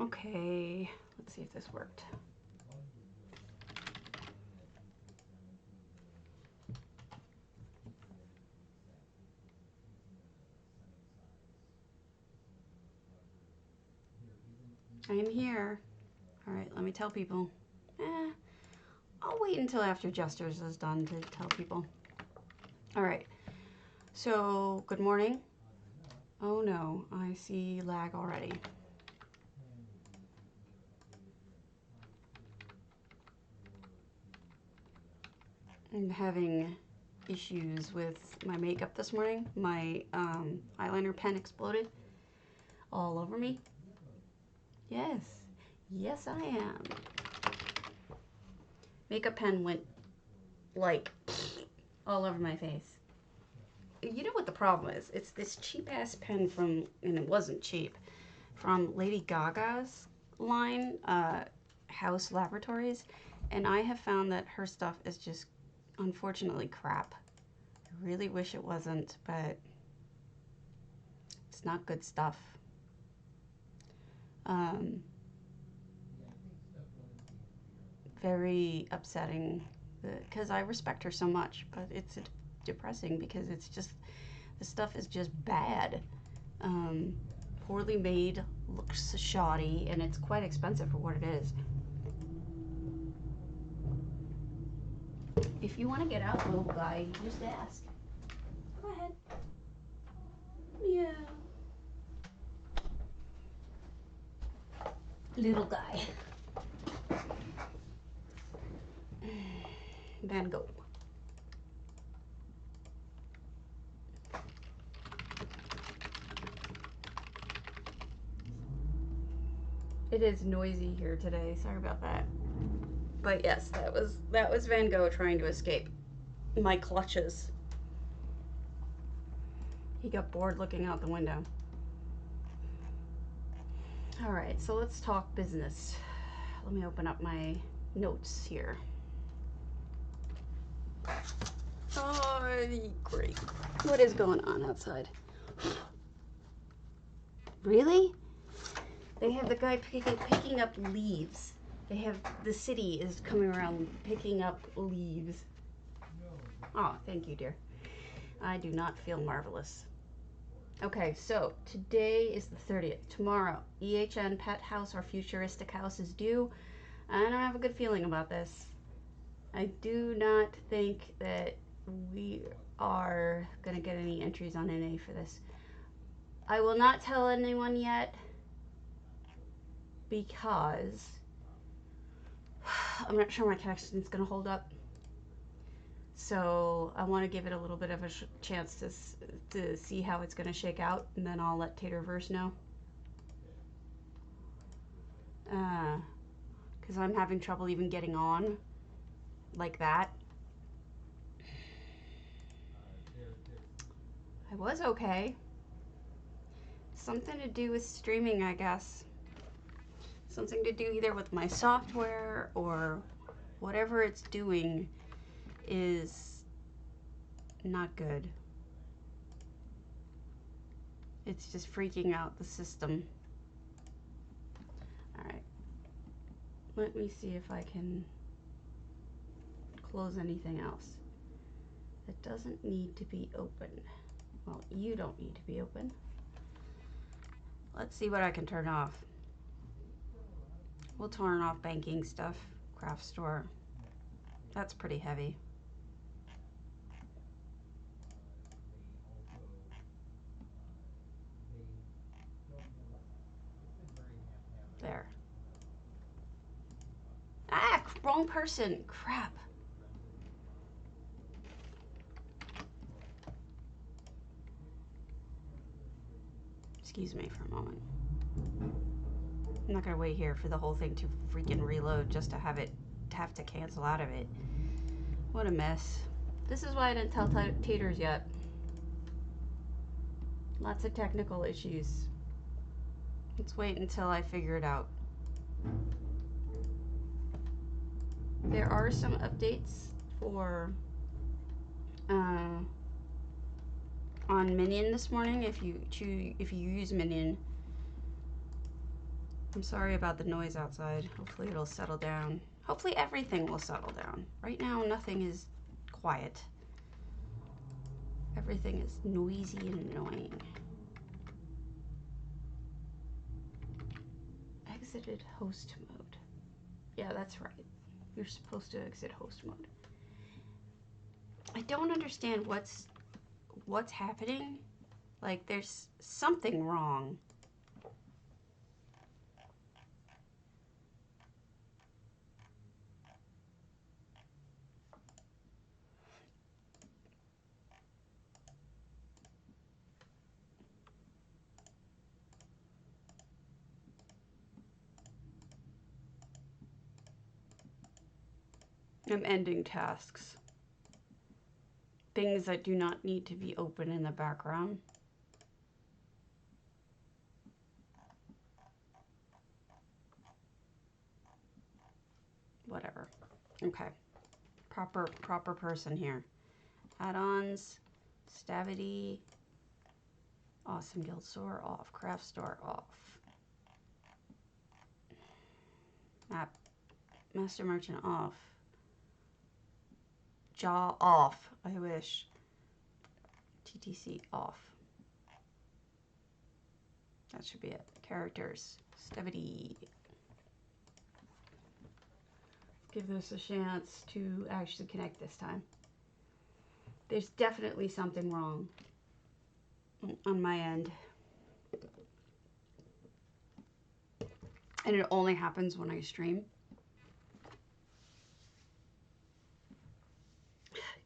Okay, let's see if this worked. I am here. All right, let me tell people. I'll wait until after Jesters is done to tell people. All right, so good morning. Oh no, I see lag already. I'm having issues with my makeup this morning. My eyeliner pen exploded all over me. Yes, yes I am. Makeup pen went like all over my face. You know what the problem is? It's this cheap ass pen from, and it wasn't cheap, from Lady Gaga's line, House Laboratories, and I have found that her stuff is just unfortunately crap. I really wish it wasn't, but it's not good stuff. Very upsetting because I respect her so much, but it's depressing because it's just, the stuff is just bad. Poorly made, looks shoddy, and it's quite expensive for what it is. If you want to get out, little guy, just ask. Go ahead. Yeah. Little guy. Van Gogh. It is noisy here today. Sorry about that. But yes, that was Van Gogh trying to escape my clutches. He got bored looking out the window. All right, so let's talk business. Let me open up my notes here. Oh, great. What is going on outside? Really? They have the guy picking up leaves. They have, the city is coming around picking up leaves. Oh, thank you, dear. I do not feel marvelous. Okay, so today is the 30th. Tomorrow, EHN Pet House or Futuristic House is due. I don't have a good feeling about this. I do not think that we are going to get any entries on NA for this. I will not tell anyone yet because I'm not sure my connection is going to hold up. So I want to give it a little bit of a chance to see how it's going to shake out, and then I'll let Taterverse know. Because I'm having trouble even getting on like that. I was okay. Something to do with streaming, I guess. Something to do either with my software or whatever it's doing is not good. It's just freaking out the system. Alright. Let me see if I can close anything else. It doesn't need to be open. Well, you don't need to be open. Let's see what I can turn off. We'll turn off banking stuff, craft store. That's pretty heavy. There. Ah, wrong person. Crap. Excuse me for a moment. I'm not gonna wait here for the whole thing to freaking reload just to have to cancel out of it. What a mess. This is why I didn't tell Taters yet. Lots of technical issues. Let's wait until I figure it out. There are some updates for on Minion this morning. If you use Minion, I'm sorry about the noise outside. Hopefully it'll settle down. Hopefully everything will settle down. Right now, nothing is quiet. Everything is noisy and annoying. Exited host mode. Yeah, that's right. You're supposed to exit host mode. I don't understand what's happening. Like, there's something wrong. I'm ending tasks. Things that do not need to be open in the background. Whatever. Okay. Proper person here. Add-ons, Stabby, Awesome Guild Store off, Craft Store off. Map, Master Merchant off. Jaw off, I wish. TTC off. That should be it. Characters, Stabby. Give this a chance to actually connect this time. There's definitely something wrong on my end. And it only happens when I stream.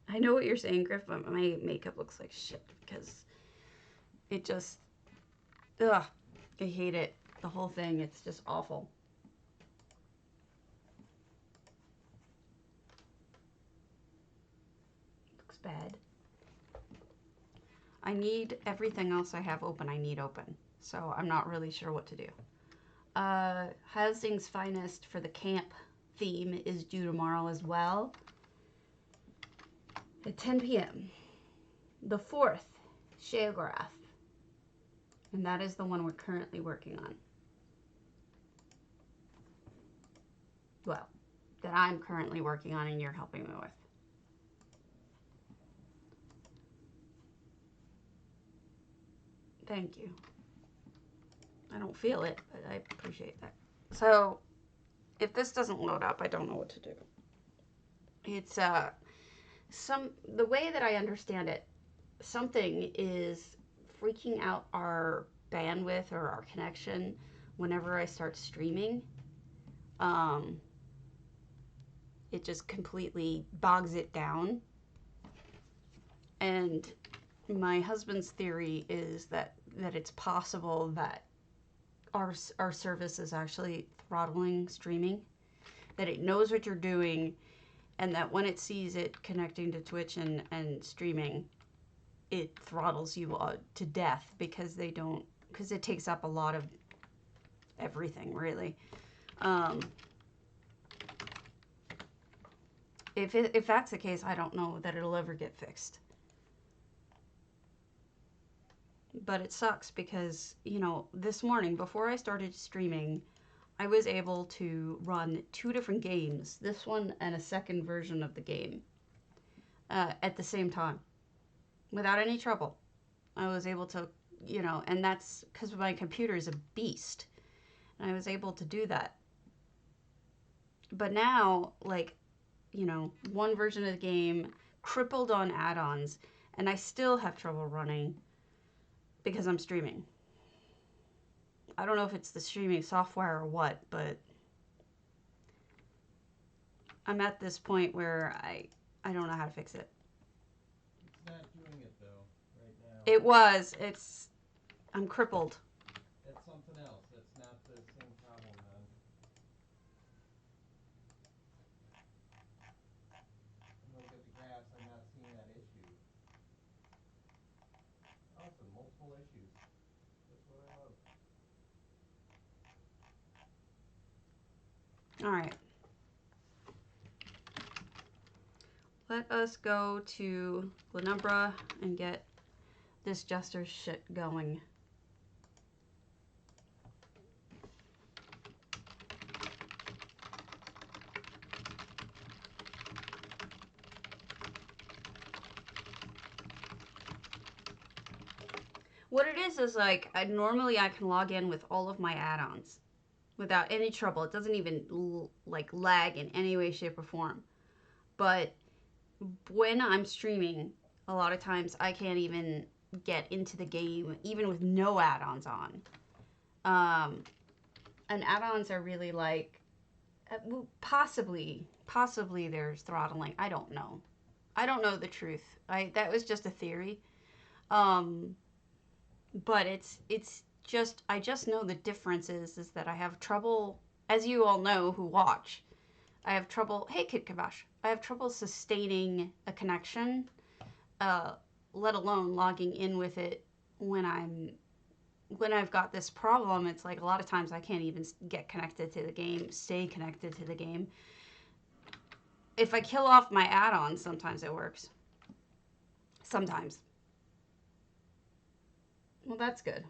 I know what you're saying, Griff, but my makeup looks like shit because it just, ugh, I hate it. The whole thing, it's just awful. Looks bad. I need everything else I have open, I need open. So I'm not really sure what to do. Housing's Finest for the camp theme is due tomorrow as well. At 10 p.m. The 4th, Sheograph. And that is the one we're currently working on. Well, that I'm currently working on and you're helping me with. Thank you. I don't feel it, but I appreciate that. So, if this doesn't load up, I don't know what to do. It's, the way that I understand it, something is freaking out our bandwidth or our connection whenever I start streaming. It just completely bogs it down. And my husband's theory is that it's possible that our service is actually throttling streaming, that it knows what you're doing, and that when it sees it connecting to Twitch and streaming, it throttles you to death because it takes up a lot of everything, really. If that's the case, I don't know that it'll ever get fixed. But it sucks because, you know, this morning before I started streaming, I was able to run 2 different games, this one and a second version of the game, at the same time, without any trouble. I was able to, you know, and that's because my computer is a beast, and I was able to do that. But now, like, you know, one version of the game, crippled on add-ons, and I still have trouble running because I'm streaming. I don't know if it's the streaming software or what, but I'm at this point where I don't know how to fix it. It's not doing it though, right now. I'm crippled. That's something else. That's not the same problem, man. When I look at the graphs, I'm not seeing that issue. Awesome, multiple issues. That's what I love. All right. Let us go to Glenumbra and get this Jester shit going. What it is like, normally I can log in with all of my add-ons without any trouble. It doesn't even like lag in any way, shape, or form. But when I'm streaming, a lot of times I can't even get into the game, even with no add-ons on. And add-ons are really like, possibly there's throttling. I don't know. I don't know the truth. That was just a theory. But it's just, I just know the difference is that I have trouble, as you all know who watch, I have trouble, hey Kid Kabash, I have trouble sustaining a connection, let alone logging in with it when I've got this problem. It's like a lot of times I can't even get connected to the game, stay connected to the game. If I kill off my add-ons, sometimes it works. Sometimes. Well, that's good.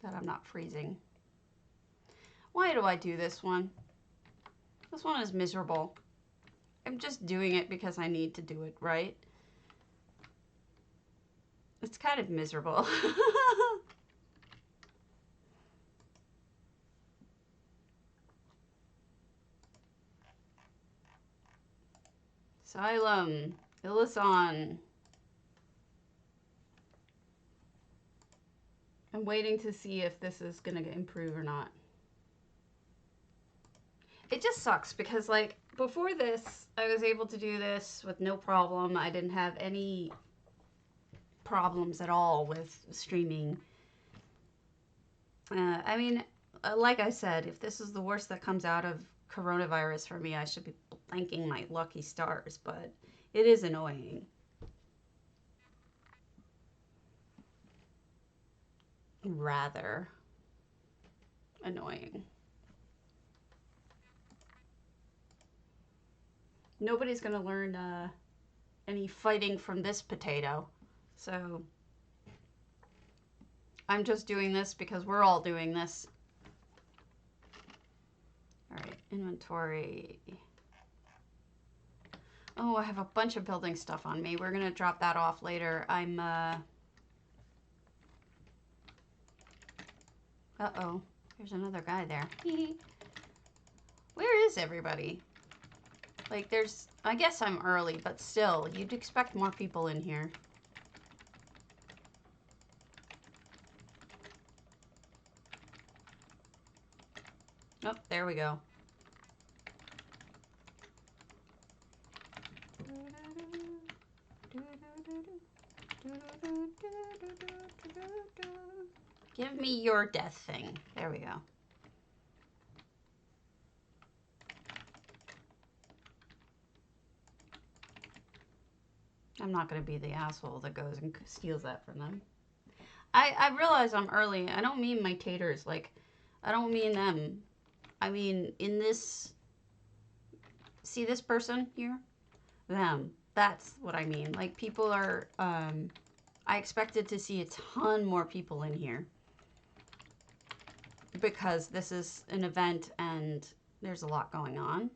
That I'm not freezing. Why do I do this one? This one is miserable. I'm just doing it because I need to do it, right? It's kind of miserable. Xylem, Illuson. I'm waiting to see if this is gonna improve or not. It just sucks because, like, before this, I was able to do this with no problem. I didn't have any problems at all with streaming. I mean, like I said, if this is the worst that comes out of coronavirus for me, I should be thanking my lucky stars, but it is annoying. Rather annoying. Nobody's gonna learn any fighting from this potato, so I'm just doing this because we're all doing this. All right, inventory. Oh, I have a bunch of building stuff on me. We're gonna drop that off later. I'm uh-oh, there's another guy there. Where is everybody? Like, there's, I guess I'm early, but still, you'd expect more people in here. Oh, there we go. Give me your death thing. There we go. I'm not going to be the asshole that goes and steals that from them. I realize I'm early. I don't mean my taters. Like, I don't mean them. I mean, in this... See this person here? Them. That's what I mean. Like, people are... I expected to see a ton more people in here. Because this is an event and there's a lot going on.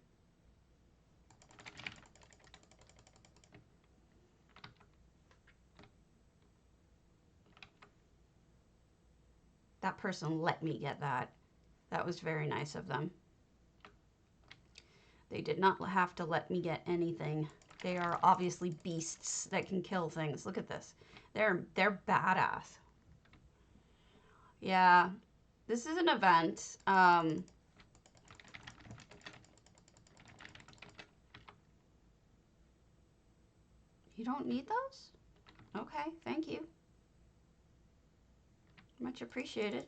That person let me get that. That was very nice of them. They did not have to let me get anything. They are obviously beasts that can kill things. Look at this. They're badass. Yeah, this is an event. You don't need those? Okay, thank you. Much appreciated.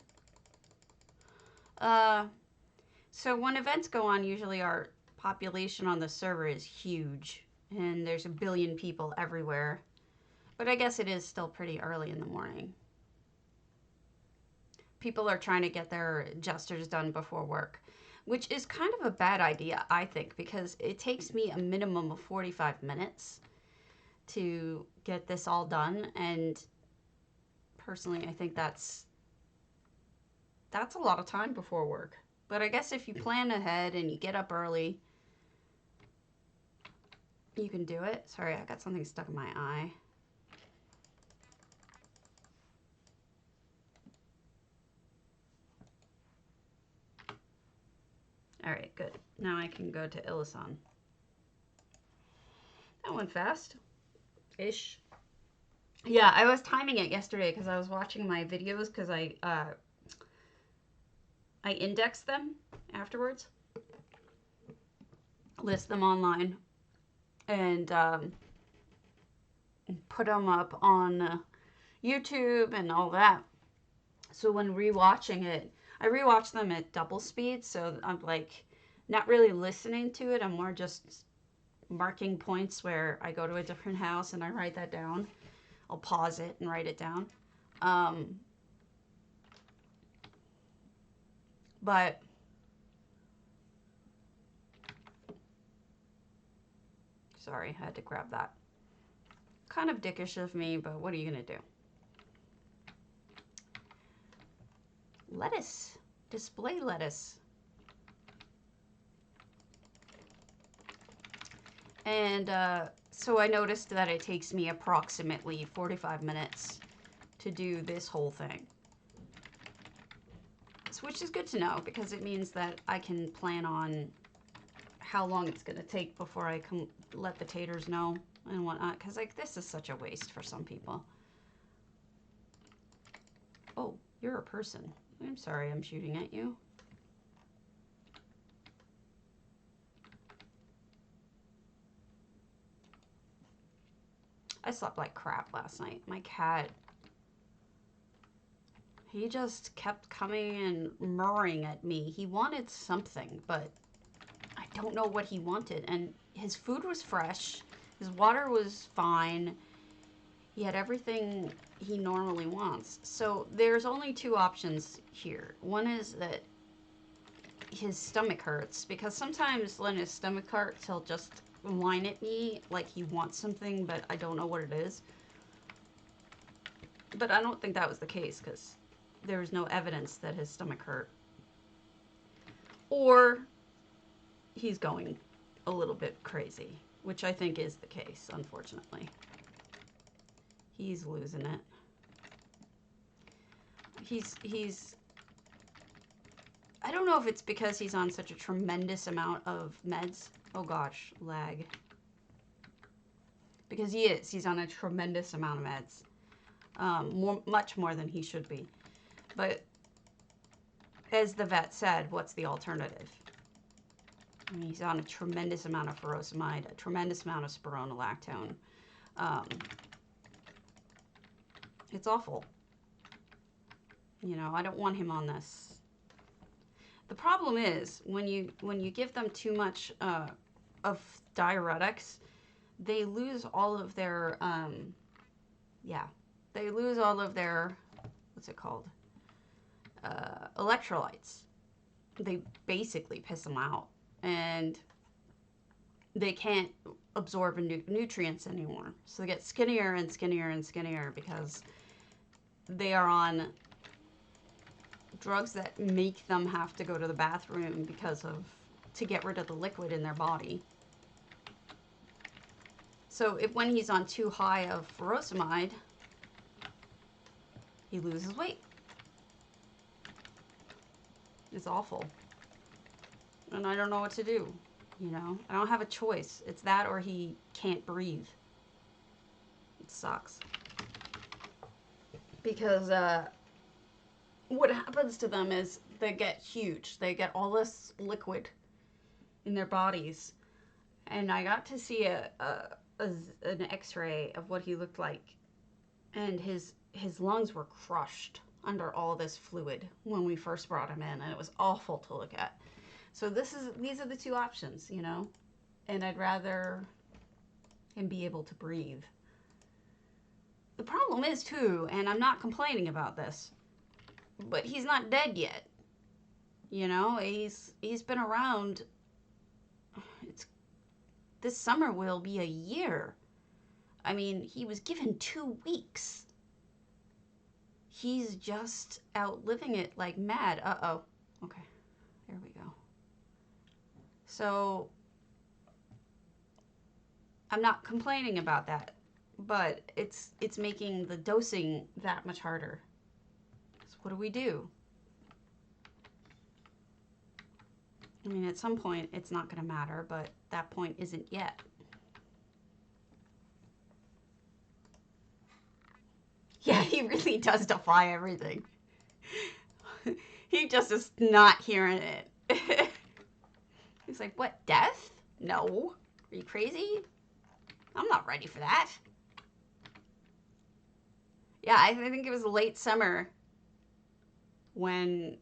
So when events go on, usually our population on the server is huge. And there's a billion people everywhere. But I guess it is still pretty early in the morning. People are trying to get their gestures done before work. Which is kind of a bad idea, I think. Because it takes me a minimum of 45 minutes to get this all done. And personally, I think that's a lot of time before work. But I guess if you plan ahead and you get up early, you can do it. Sorry, I got something stuck in my eye. good. Now I can go to Illisan. That went fast-ish. Yeah, I was timing it yesterday because I was watching my videos because I indexed them afterwards, list them online, and put them up on YouTube and all that. So when rewatching it, I rewatch them at double speed, so I'm like not really listening to it. I'm more just marking points where I go to a different house and I write that down. I'll pause it and write it down. But sorry, I had to grab that. Kind of dickish of me, but what are you gonna do? Lettuce. Display lettuce. And so I noticed that it takes me approximately 45 minutes to do this whole thing. Which is good to know because it means that I can plan on how long it's going to take before I can let the taters know and whatnot. Because like this is such a waste for some people. Oh, you're a person. I'm sorry I'm shooting at you. I slept like crap last night. My cat, he just kept coming and murring at me. He wanted something, but I don't know what he wanted. And his food was fresh. His water was fine. He had everything he normally wants. So there's only two options here. One is that his stomach hurts, because sometimes when his stomach hurts, he'll just whine at me like he wants something, but I don't know what it is. But I don't think that was the case because there was no evidence that his stomach hurt. Or he's going a little bit crazy, which I think is the case, unfortunately. He's losing it. He's I don't know if it's because he's on such a tremendous amount of meds. Oh gosh, lag. Because he is. He's on a tremendous amount of meds. Much more than he should be. But as the vet said, what's the alternative? I mean, he's on a tremendous amount of furosemide, a tremendous amount of spironolactone. It's awful. You know, I don't want him on this. The problem is when you give them too much of diuretics, they lose all of their they lose all of their, what's it called, electrolytes. They basically piss them out, and they can't absorb nutrients anymore. So they get skinnier and skinnier and skinnier because they are on drugs that make them have to go to the bathroom to get rid of the liquid in their body. So when he's on too high of furosemide, he loses weight. It's awful. And I don't know what to do, you know? I don't have a choice. It's that or he can't breathe. It sucks. Because what happens to them is they get huge. They get all this liquid in their bodies. And I got to see an x-ray of what he looked like. And his lungs were crushed under all this fluid when we first brought him in. And it was awful to look at. So these are the two options, you know? And I'd rather him be able to breathe. The problem is, too, and I'm not complaining about this, but he's not dead yet. You know, he's been around. This summer will be a year. I mean, he was given 2 weeks. He's just out living it like mad. Uh-oh. Okay, there we go. So, I'm not complaining about that, but it's making the dosing that much harder. So what do we do? I mean, at some point, it's not going to matter, but that point isn't yet. Yeah, he really does defy everything. He just is not hearing it. He's like, what, death? No. Are you crazy? I'm not ready for that. Yeah, I think it was late summer when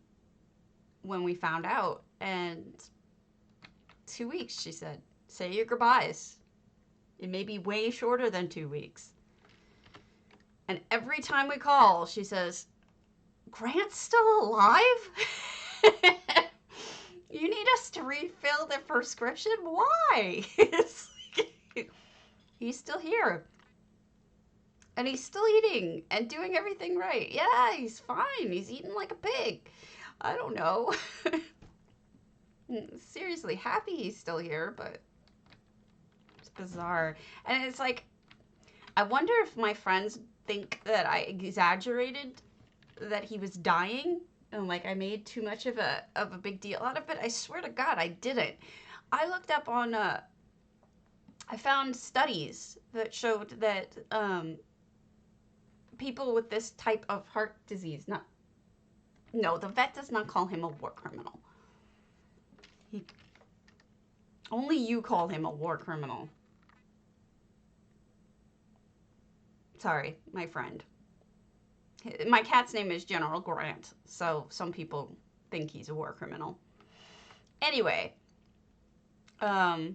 we found out. And 2 weeks, she said. Say your goodbyes. It may be way shorter than 2 weeks. And every time we call, she says, Grant's still alive? You need us to refill the prescription? Why? He's still here. And he's still eating and doing everything right. Yeah, he's fine. He's eating like a pig. I don't know. Seriously, happy he's still here, but it's bizarre. And it's like, I wonder if my friends think that I exaggerated that he was dying and like I made too much of a big deal out of it. I swear to God, I didn't. I looked up on, I found studies that showed that people with this type of heart disease, no, the vet does not call him a war criminal. Only you call him a war criminal. Sorry, my friend. My cat's name is General Grant, so some people think he's a war criminal. Anyway, but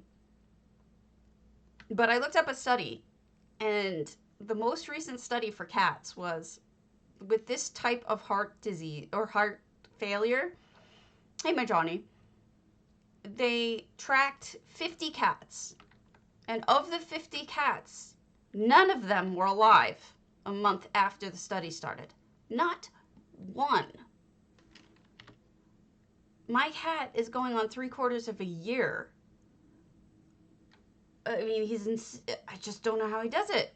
I looked up a study, and the most recent study for cats was with this type of heart disease or heart failure. Hey, my Johnny. They tracked 50 cats, and of the 50 cats, none of them were alive a month after the study started. Not one. My cat is going on 3/4 of a year. I mean, I just don't know how he does it.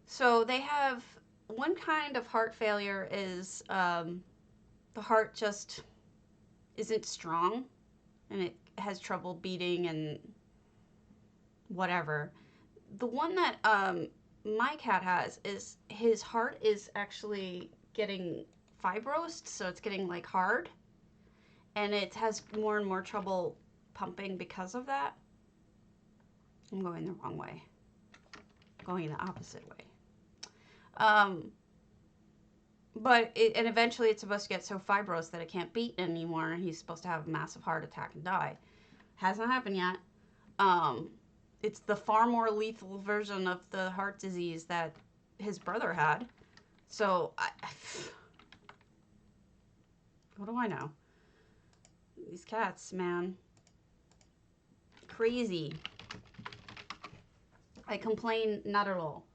So they have one kind of heart failure is the heart just isn't strong and it has trouble beating and whatever. The one that my cat has is his heart is actually getting fibrosed, so it's getting like hard, and it has more and more trouble pumping because of that. I'm going the wrong way. I'm going the opposite way. And eventually it's supposed to get so fibrous that it can't beat anymore, and he's supposed to have a massive heart attack and die. Hasn't happened yet. It's the far more lethal version of the heart disease that his brother had. So, what do I know? These cats, man. Crazy. I complain not at all.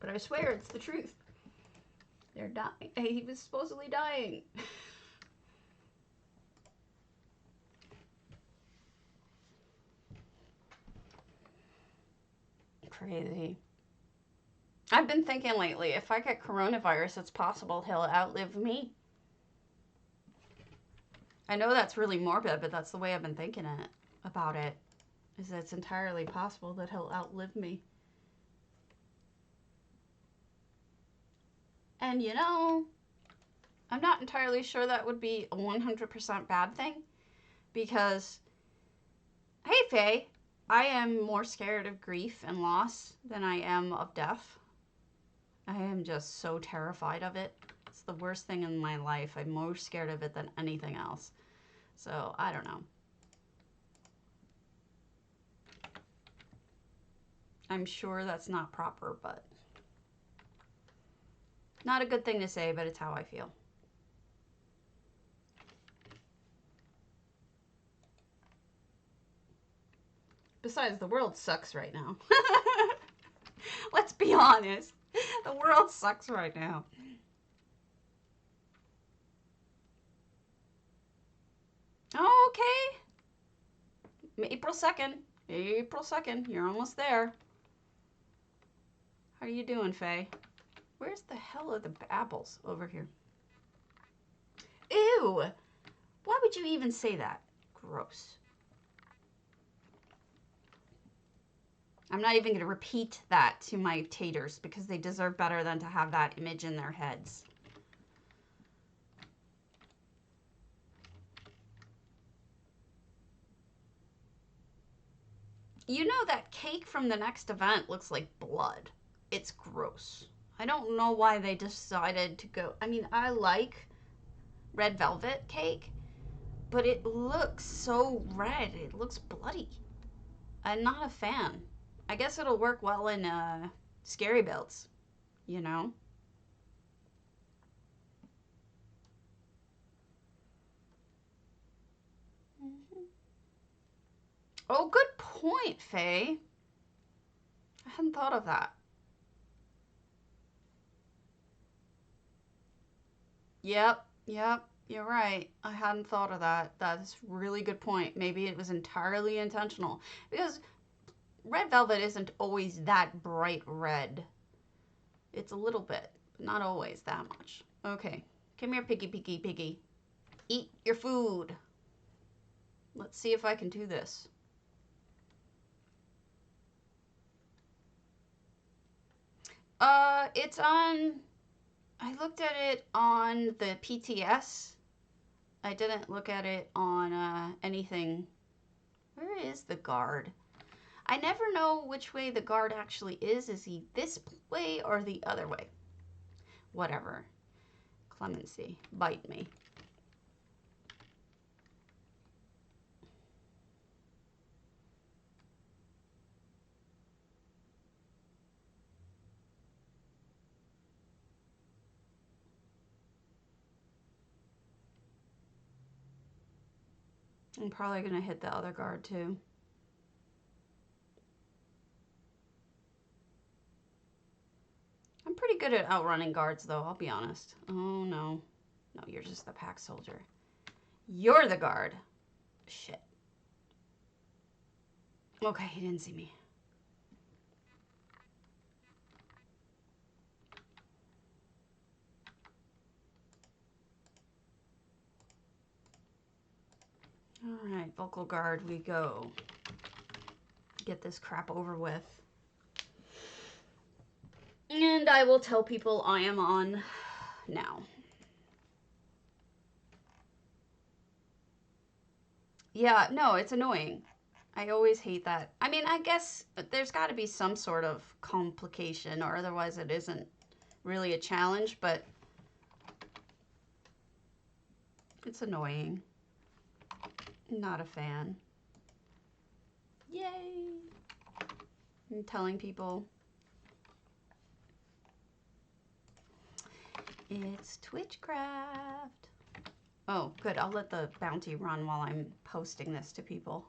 But I swear it's the truth. They're dying. He was supposedly dying. Crazy. I've been thinking lately, if I get coronavirus, it's possible he'll outlive me. I know that's really morbid, but that's the way I've been thinking about it. Is that it's entirely possible that he'll outlive me. And you know, I'm not entirely sure that would be a 100% bad thing. Because, hey Faye, I am more scared of grief and loss than I am of death. I am just so terrified of it. It's the worst thing in my life. I'm more scared of it than anything else. So, I don't know. I'm sure that's not proper, but not a good thing to say, but it's how I feel. Besides, the world sucks right now. Let's be honest. The world sucks right now. Oh, okay. April 2nd. April 2nd. You're almost there. How are you doing, Faye? Where's the hell are the apples? Over here. Ew! Why would you even say that? Gross. I'm not even going to repeat that to my taters because they deserve better than to have that image in their heads. You know, that cake from the next event looks like blood. It's gross. I don't know why they decided to go. I mean, I like red velvet cake, but it looks so red. It looks bloody. I'm not a fan. I guess it'll work well in scary builds, you know? Oh, good point, Faye. I hadn't thought of that. Yep, you're right. I hadn't thought of that. That's a really good point. Maybe it was entirely intentional. Because red velvet isn't always that bright red. It's a little bit, but not always that much. Okay, come here, piggy. Eat your food. Let's see if I can do this. It's on, I looked at it on the PTS. I didn't look at it on anything. Where is the guard? I never know which way the guard actually is. Is he this way or the other way? Whatever. Clemency, bite me. I'm probably going to hit the other guard too. I'm pretty good at outrunning guards though, I'll be honest. Oh no. No, you're just the pack soldier. You're the guard. Shit. Okay, he didn't see me. All right, vocal guard we go. Get this crap over with. And I will tell people I am on now. Yeah, no, it's annoying. I always hate that. I mean, I guess there's got to be some sort of complication or otherwise it isn't really a challenge, but it's annoying. Not a fan. Yay! I'm telling people. It's Twitchcraft. Oh, good. I'll let the bounty run while I'm posting this to people.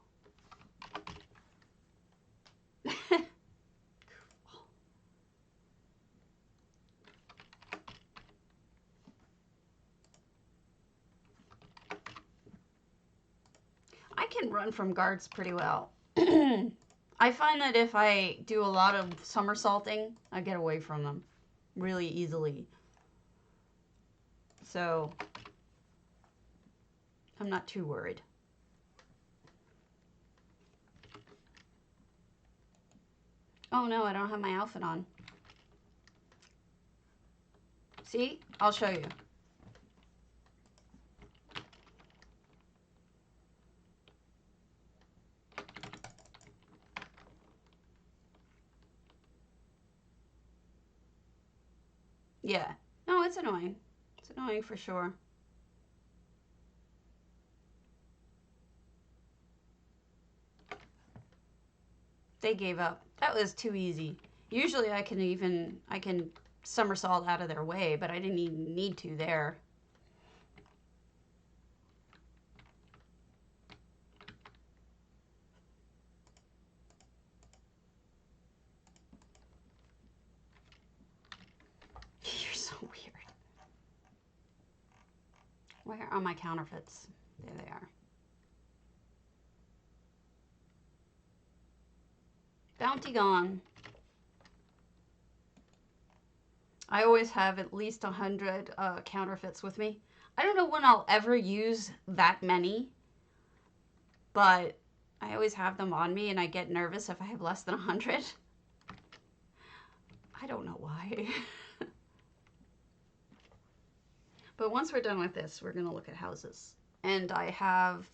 I can run from guards pretty well. I find that if I do a lot of somersaulting, I get away from them really easily. So I'm not too worried. Oh no, I don't have my outfit on. See? I'll show you. Yeah. No, it's annoying. It's annoying for sure. They gave up. That was too easy. Usually I can somersault out of their way, but I didn't even need to there. You're so weird. Where are my counterfeits? There they are. Bounty gone. I always have at least 100 counterfeits with me. I don't know when I'll ever use that many, but I always have them on me and I get nervous if I have less than 100. I don't know why. But once we're done with this, we're going to look at houses. And I have,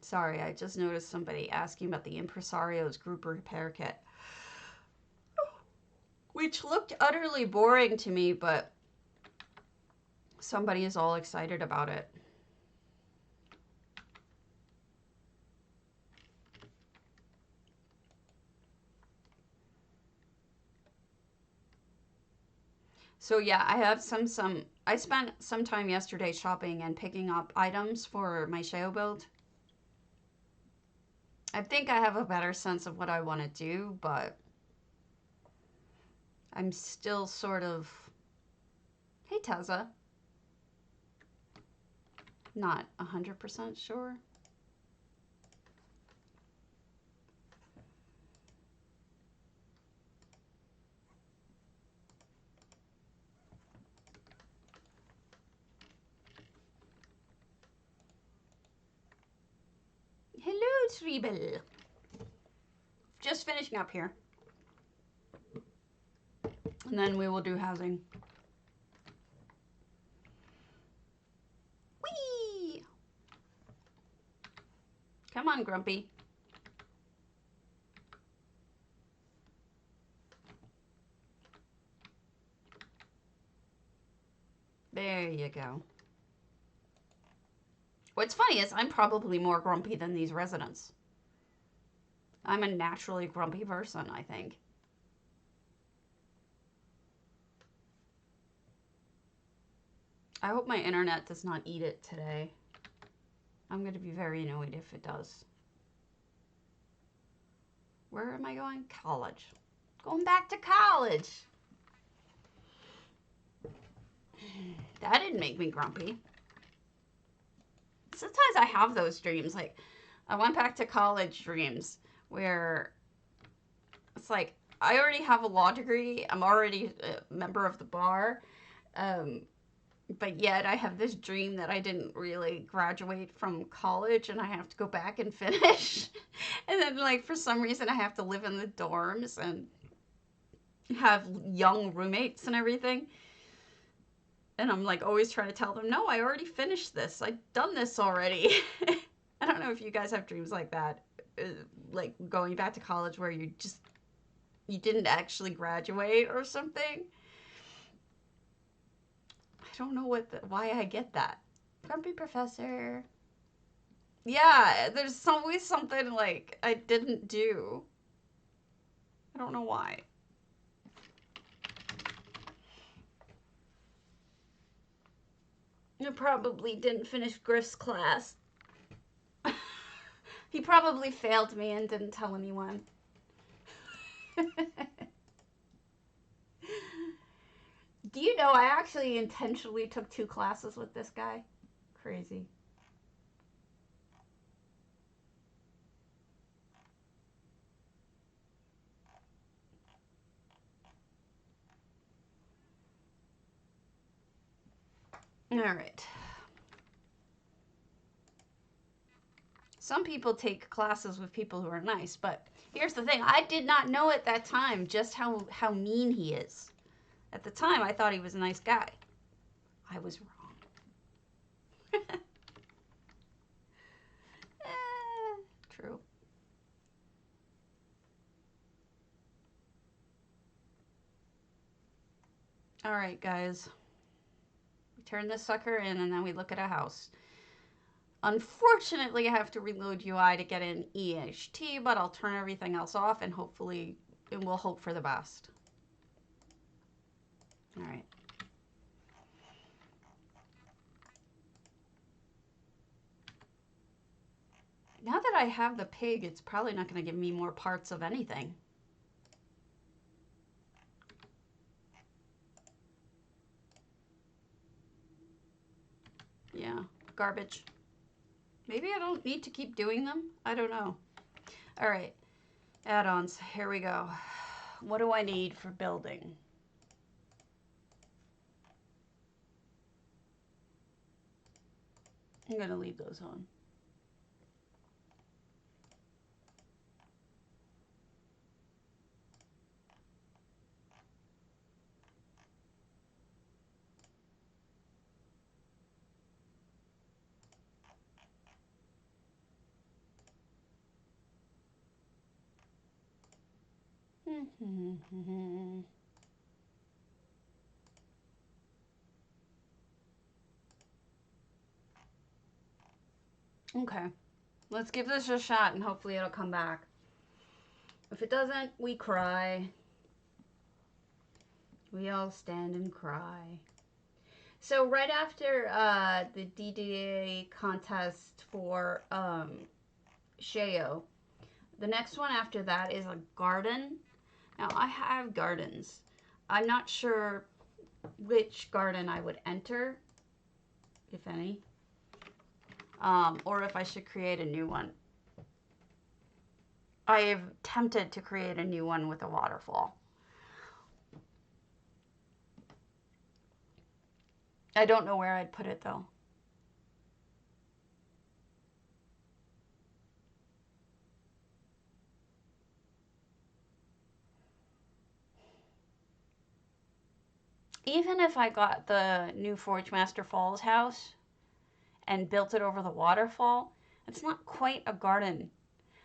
sorry, I just noticed somebody asking about the Impresario's group repair kit. Which looked utterly boring to me, but somebody is all excited about it. So yeah, I have I spent some time yesterday shopping and picking up items for my Sheo build. I think I have a better sense of what I want to do, but I'm still sort of, hey Teza, not 100% sure. Hello, Treble. Just finishing up here. And then we will do housing. Whee! Come on, Grumpy. There you go. What's funny is I'm probably more grumpy than these residents. I'm a naturally grumpy person, I think. I hope my internet does not eat it today. I'm going to be very annoyed if it does. Where am I going? College. Going back to college. That didn't make me grumpy. Sometimes I have those dreams. Like, I went back to college dreams where it's like, I already have a law degree. I'm already a member of the bar. But yet I have this dream that I didn't really graduate from college and I have to go back and finish. And then, like, for some reason I have to live in the dorms and have young roommates and everything. And I'm, like, always trying to tell them, no, I already finished this. I've done this already. I don't know if you guys have dreams like that. Like, going back to college where you didn't actually graduate or something. I don't know why I get that. Grumpy professor. Yeah, there's always something, like, I didn't do. I don't know why. You probably didn't finish Griff's class. He probably failed me and didn't tell anyone. Do you know I actually intentionally took 2 classes with this guy? Crazy. All right. Some people take classes with people who are nice, but here's the thing. I did not know at that time just how mean he is. At the time, I thought he was a nice guy. I was wrong. True. All right, guys. We turn this sucker in, and then we look at a house. Unfortunately, I have to reload UI to get in EHT, but I'll turn everything else off, and hopefully, we'll hope for the best. All right. Now that I have the pig, it's probably not going to give me more parts of anything. Yeah, garbage. Maybe I don't need to keep doing them. I don't know. All right. Add-ons. Here we go. What do I need for building? I'm going to leave those on. Okay, let's give this a shot and hopefully it'll come back. If it doesn't, we cry. We all stand and cry. So right after the DDA contest for Sheo, the next one after that is a garden. Now, I have gardens. I'm not sure which garden I would enter, if any, or if I should create a new one. I have tempted to create a new one with a waterfall. I don't know where I'd put it, though. Even if I got the new Forge Master Falls house and built it over the waterfall, it's not quite a garden.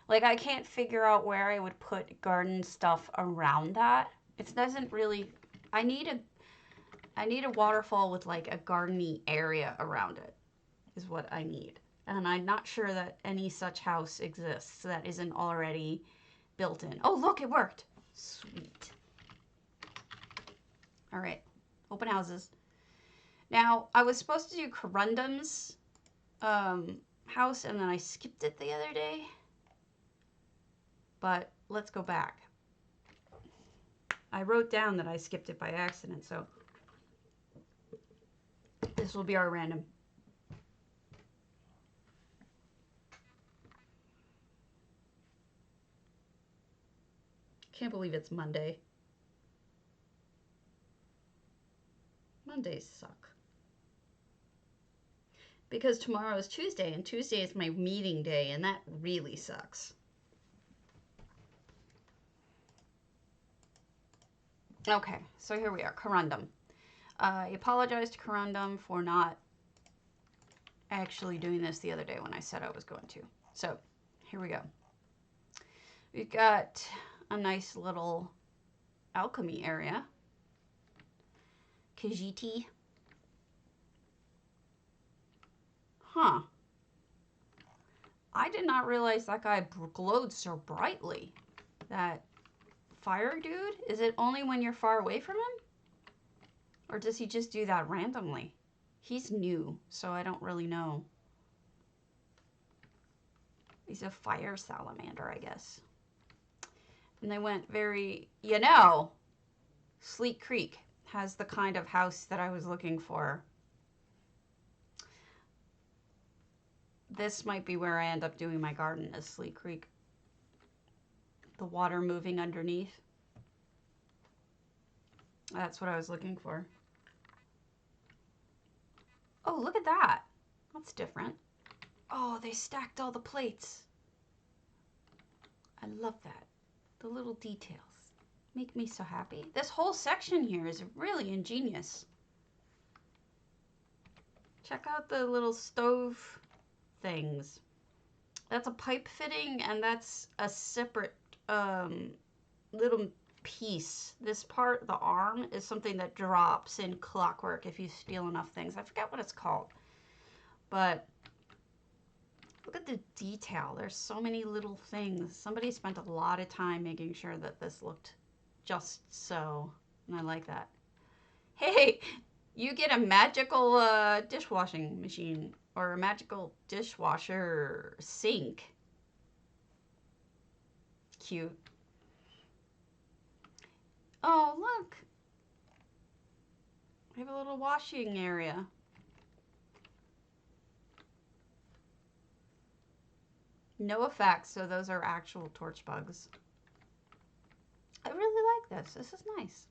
Like, I can't figure out where I would put garden stuff around that. It doesn't really... I need a waterfall with, like, a gardeny area around it, is what I need. And I'm not sure that any such house exists that isn't already built in. Oh, look, it worked. Sweet. All right. Open houses. Now, I was supposed to do Corundum's house, and then I skipped it the other day. But let's go back. I wrote down that I skipped it by accident, so this will be our random. Can't believe it's Monday. Mondays suck. Because tomorrow is Tuesday, and Tuesday is my meeting day, and that really sucks. Okay, so here we are, Corundum. I apologize to Corundum for not actually doing this the other day when I said I was going to. So, here we go. We've got a nice little alchemy area. Khajiit. Huh. I did not realize that guy glowed so brightly. That fire dude? Is it only when you're far away from him? Or does he just do that randomly? He's new, so I don't really know. He's a fire salamander, I guess. And they went very, you know, Sleek Creek has the kind of house that I was looking for. This might be where I end up doing my garden, is Sleek Creek. The water moving underneath. That's what I was looking for. Oh, look at that. That's different. Oh, they stacked all the plates. I love that. The little details make me so happy. This whole section here is really ingenious. Check out the little stove things. That's a pipe fitting, and that's a separate little piece. This part, the arm, is something that drops in clockwork if you steal enough things. I forget what it's called. But look at the detail. There's so many little things. Somebody spent a lot of time making sure that this looked just so. And I like that. Hey, you get a magical dishwashing machine or a magical dishwasher sink. Cute. Oh, look. We have a little washing area. No effects, so those are actual torch bugs. I really like this. This is nice.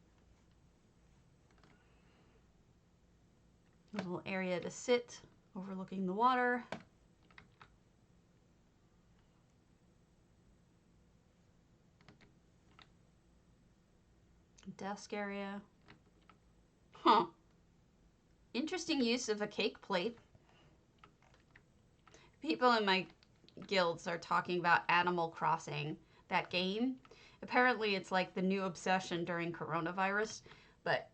A little area to sit overlooking the water. Desk area. Huh. Interesting use of a cake plate. People in my guilds are talking about Animal Crossing, that game. Apparently it's like the new obsession during coronavirus, but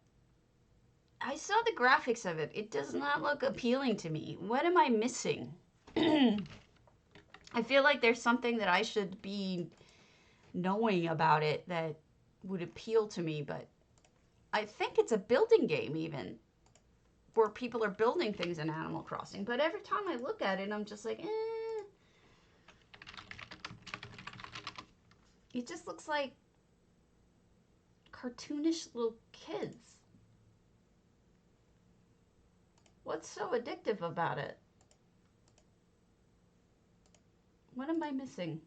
I saw the graphics of it. It does not look appealing to me. What am I missing? I feel like there's something that I should be knowing about it that would appeal to me, but I think it's a building game even, where people are building things in Animal Crossing. But every time I look at it, I'm just like, eh. It just looks like cartoonish little kids. What's so addictive about it? What am I missing?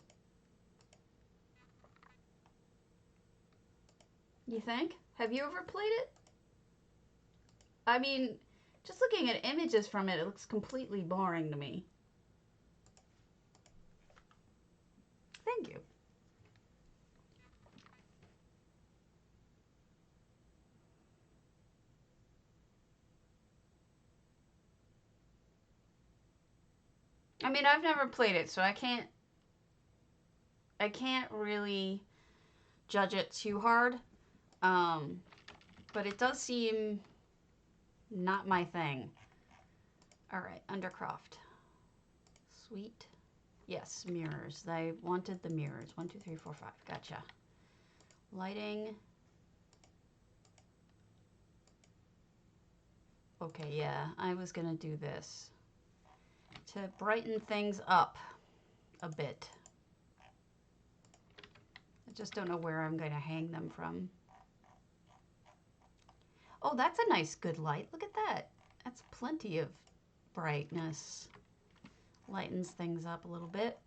You think? Have you ever played it? I mean, just looking at images from it, it looks completely boring to me. Thank you. I mean, I've never played it, so I can't really judge it too hard. But it does seem not my thing. All right, Undercroft. Sweet. Yes, mirrors. I wanted the mirrors. 1, 2, 3, 4, 5. Gotcha. Lighting. Okay, yeah, I was gonna do this to brighten things up a bit. I just don't know where I'm going to hang them from. Oh, that's a nice good light. Look at that. That's plenty of brightness. Lightens things up a little bit.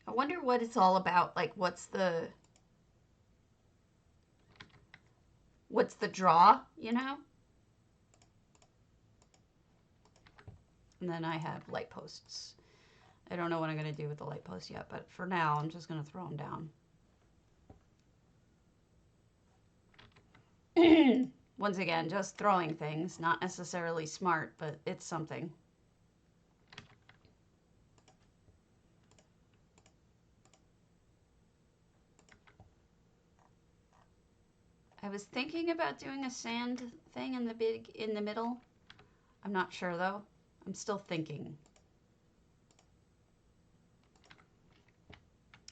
I wonder what it's all about. Like, what's the draw, you know? And then I have light posts. I don't know what I'm going to do with the light posts yet, but for now, I'm just going to throw them down. Once again, just throwing things, not necessarily smart, but it's something. I was thinking about doing a sand thing in the middle. I'm not sure though. I'm still thinking.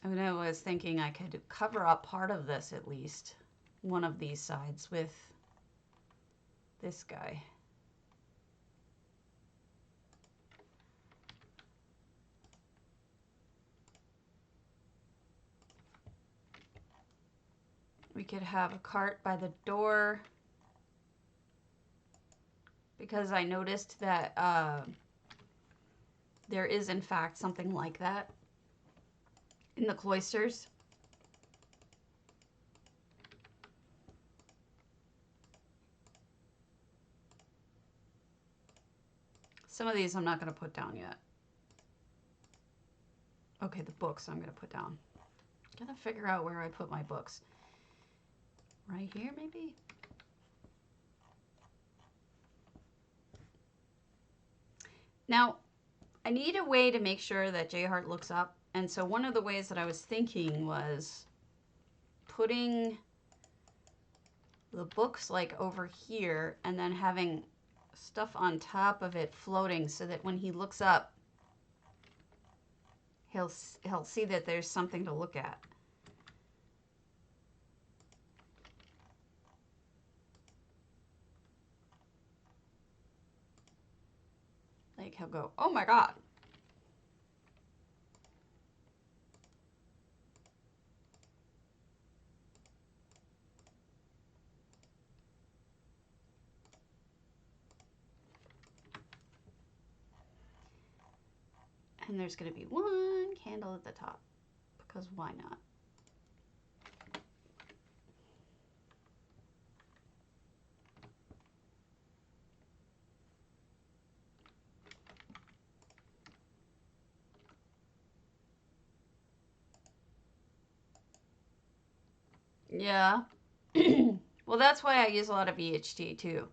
I mean, I was thinking I could cover up part of this at least, one of these sides with this guy. We could have a cart by the door, because I noticed that there is in fact something like that in the cloisters. Some of these I'm not going to put down yet. Okay, the books I'm going to put down. Gotta figure out where I put my books. Right here, maybe? Now, I need a way to make sure that J-Heart looks up. And so one of the ways that I was thinking was putting the books like over here and then having stuff on top of it floating so that when he looks up, he'll see that there's something to look at. Like he'll go, oh my God. And there's going to be one candle at the top, because why not? Yeah. Well, that's why I use a lot of EHT too.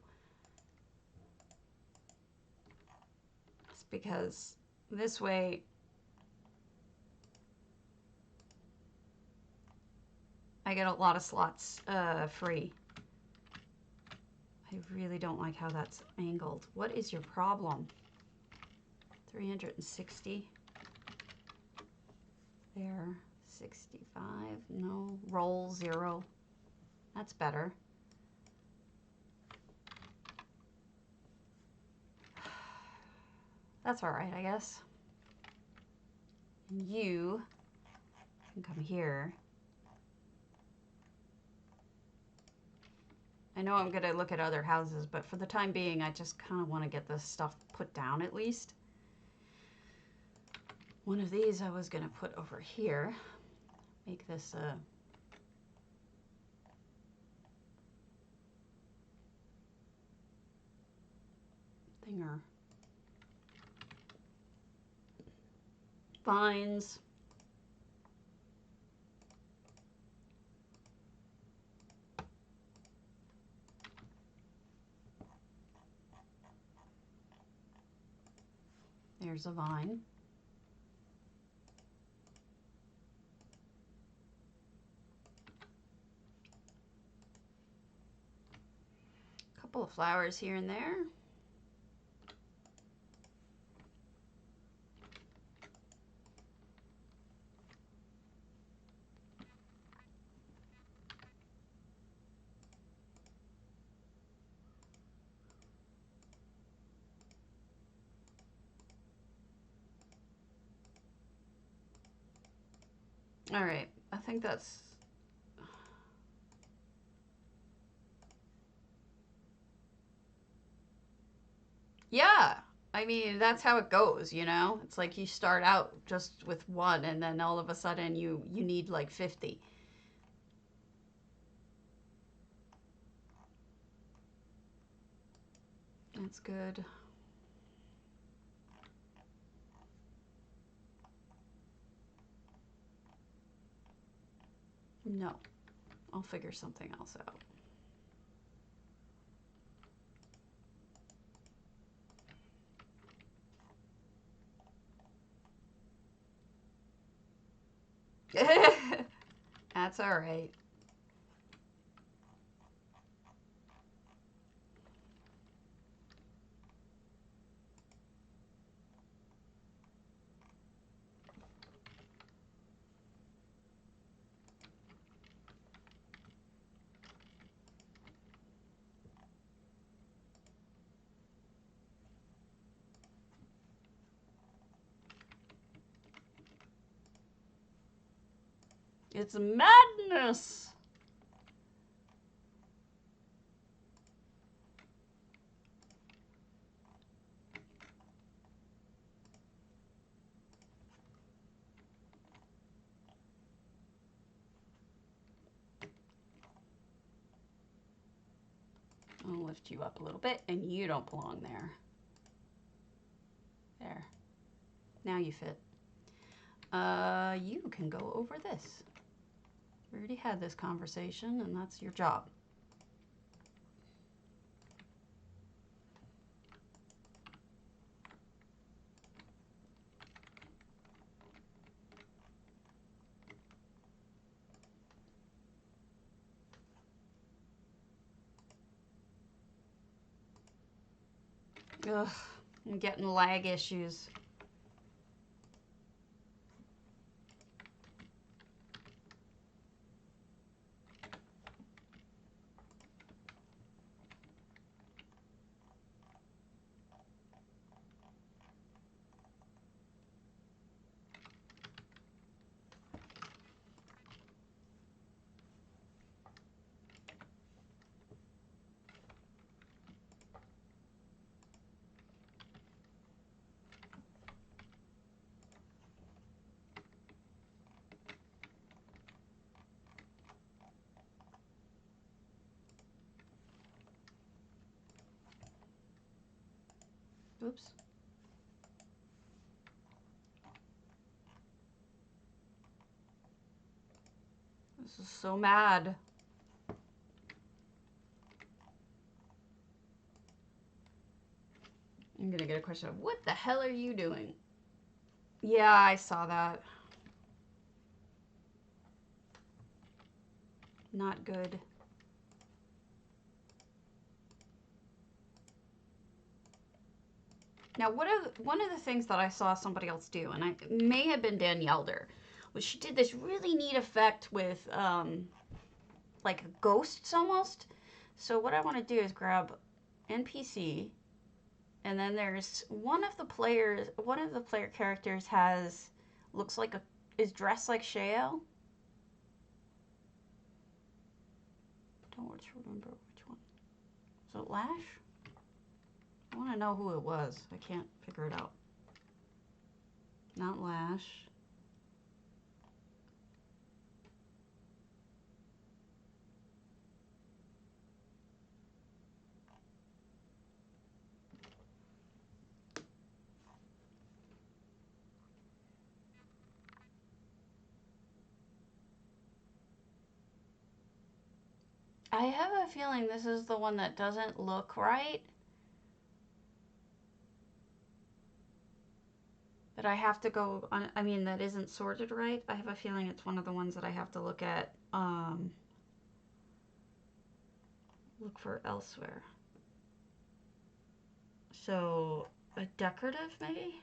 It's because this way I get a lot of slots free. I really don't like how that's angled. What is your problem? 360. There. 65. No. Roll 0. That's better. That's all right, I guess. You can come here. I know I'm going to look at other houses, but for the time being, I just kind of want to get this stuff put down at least. One of these I was going to put over here. Make this a... thinger. Vines. There's a vine. Couple of flowers here and there. All right, I think that's... Yeah, I mean, that's how it goes, you know? It's like you start out just with one, and then all of a sudden you need like 50. That's good. No, I'll figure something else out. That's all right. It's madness. I'll lift you up a little bit, and you don't belong there. There. Now you fit. You can go over this. We already had this conversation, and that's your job. Ugh, I'm getting lag issues. Oops. This is so mad. I'm gonna get a question of, what the hell are you doing? Yeah, I saw that. Not good. Now, one of the things that I saw somebody else do, and it may have been Danielder, was she did this really neat effect with like ghosts almost. So what I want to do is grab NPC, and then there's one of the player characters is dressed like Shael. Don't remember which one. Was it Lash? I want to know who it was. I can't figure it out. Not Lash. I have a feeling this is the one that doesn't look right. That I have to go on, I mean, that isn't sorted right. I have a feeling it's one of the ones that I have to look at, look for elsewhere. So, a decorative maybe?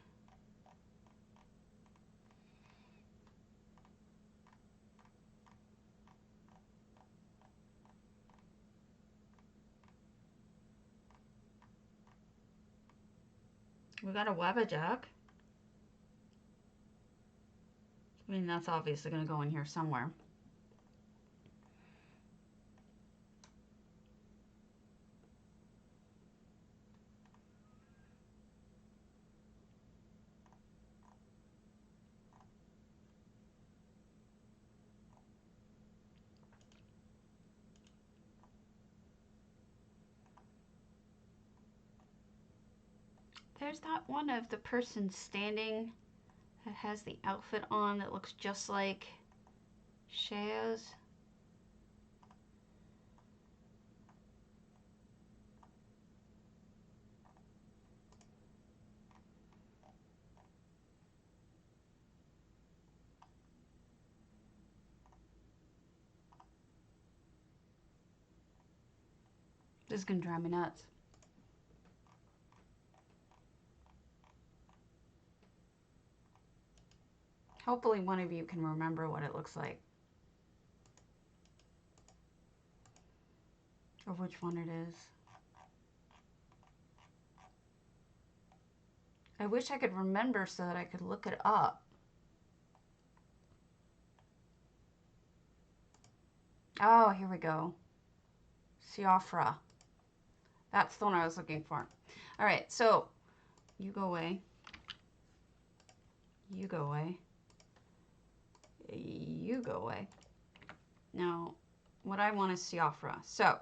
We got a Wabbajack. I mean, that's obviously going to go in here somewhere. There's that one of the person standing that has the outfit on that looks just like Shao's. This is gonna drive me nuts. Hopefully one of you can remember what it looks like. Or which one it is. I wish I could remember so that I could look it up. Oh, here we go. Siofra. That's the one I was looking for. All right, so you go away. You go away. You go away. Now, what I want is Siofra. So,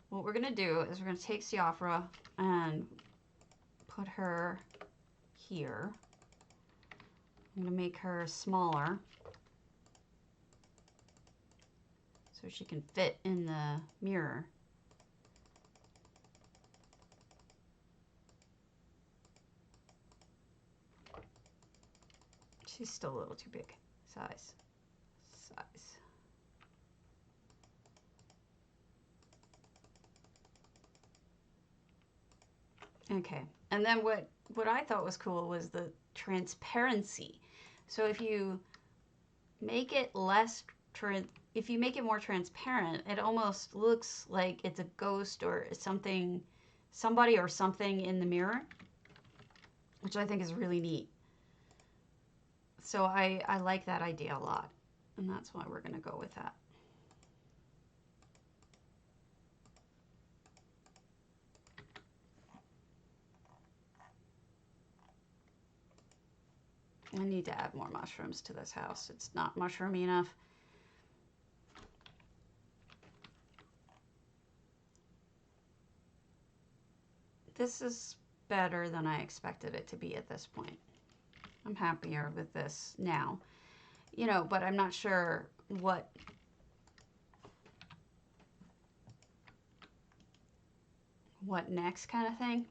what we're going to do is we're going to take Siofra and put her here. I'm going to make her smaller so she can fit in the mirror. She's still a little too big. Size. Okay, and then what I thought was cool was the transparency. So if you make it if you make it more transparent, it almost looks like it's a ghost or somebody or something in the mirror, which I think is really neat. So I like that idea a lot, and that's why we're going to go with that. I need to add more mushrooms to this house. It's not mushroomy enough. This is better than I expected it to be at this point. I'm happier with this now. You know, but I'm not sure what next kind of thing.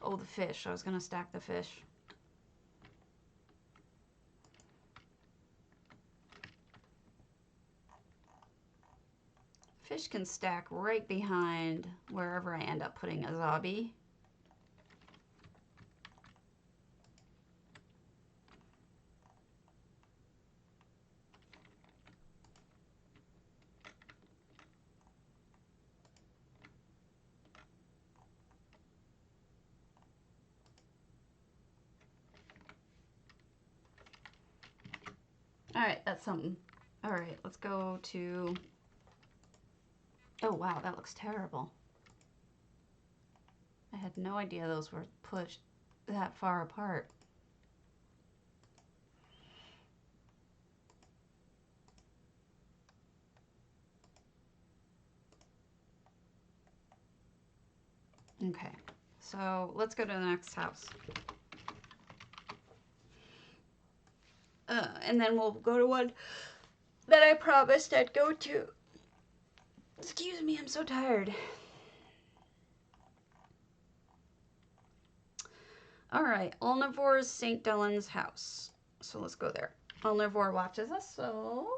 Oh, the fish. I was going to stack the fish. Fish can stack right behind wherever I end up putting a zombie. All right, that's something. All right, let's go to... Oh, wow, that looks terrible. I had no idea those were pushed that far apart. Okay, so let's go to the next house. And then we'll go to one that I promised I'd go to. Excuse me, I'm so tired. All right, Omnivore's St. Delyn's house. So let's go there. Omnivore watches us, so...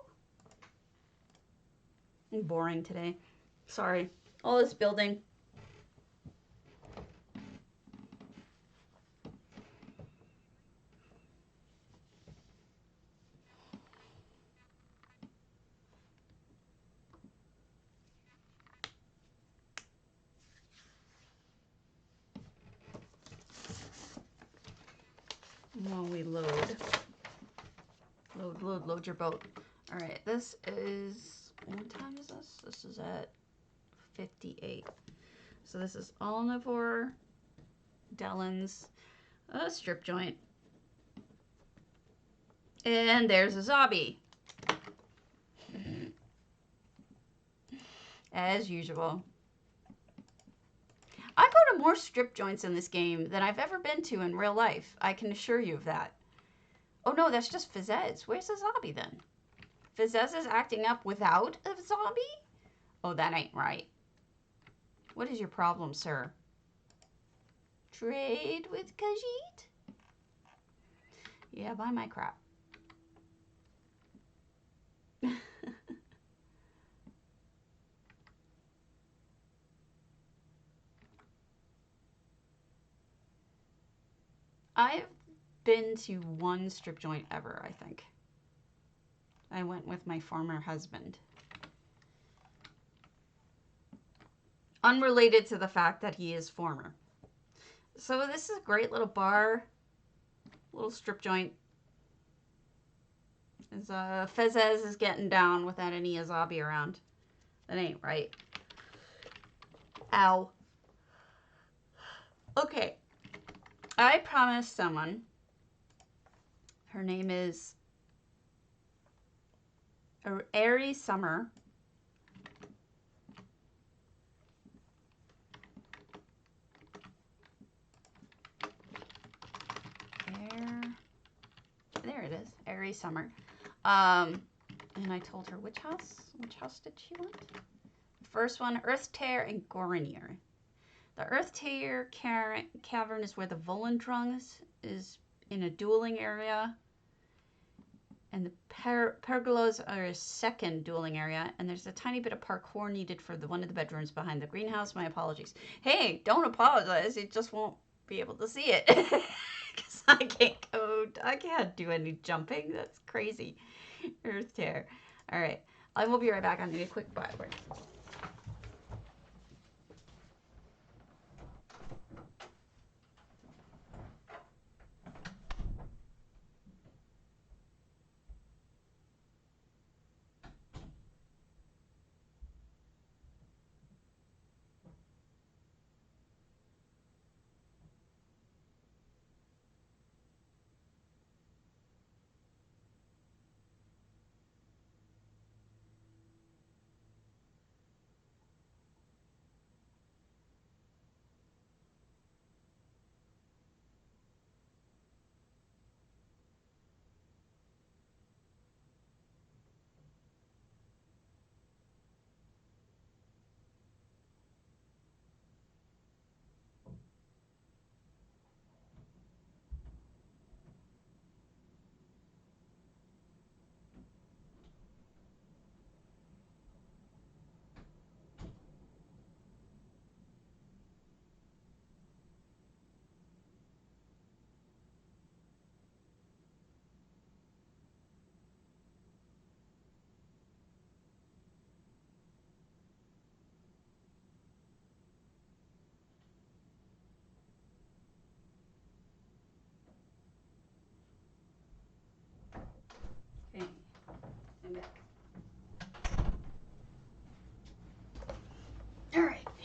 I'm boring today. Sorry. All this building. While we load. Load your boat. All right, this is... What time is this? This is at 58. So this is Omnivore, Delyn's strip joint. And there's a zombie. As usual. I go to more strip joints in this game than I've ever been to in real life. I can assure you of that. Oh no, that's just Fizzez. Where's the zombie then? Fizzez is acting up without a zombie? Oh, that ain't right. What is your problem, sir? Trade with Khajiit? Yeah, buy my crap. I've been to one strip joint ever, I think. I went with my former husband. Unrelated to the fact that he is former. So this is a great little bar, little strip joint. As Fizzez is getting down without any zombie around. That ain't right. Ow. Okay. I promised someone. Her name is Airy Summer. There it is. Airy Summer. And I told her which house? Which house did she want? The first one, Earthtear and Gorinier. The Earthtear cavern is where the Volendrungs is in a dueling area. And the pergolas are a second dueling area. And there's a tiny bit of parkour needed for one of the bedrooms behind the greenhouse. My apologies. Hey, don't apologize. You just won't be able to see it. Because I can't do any jumping. That's crazy. Earthtear. All right. I will be right back. I'm going to need a quick bye.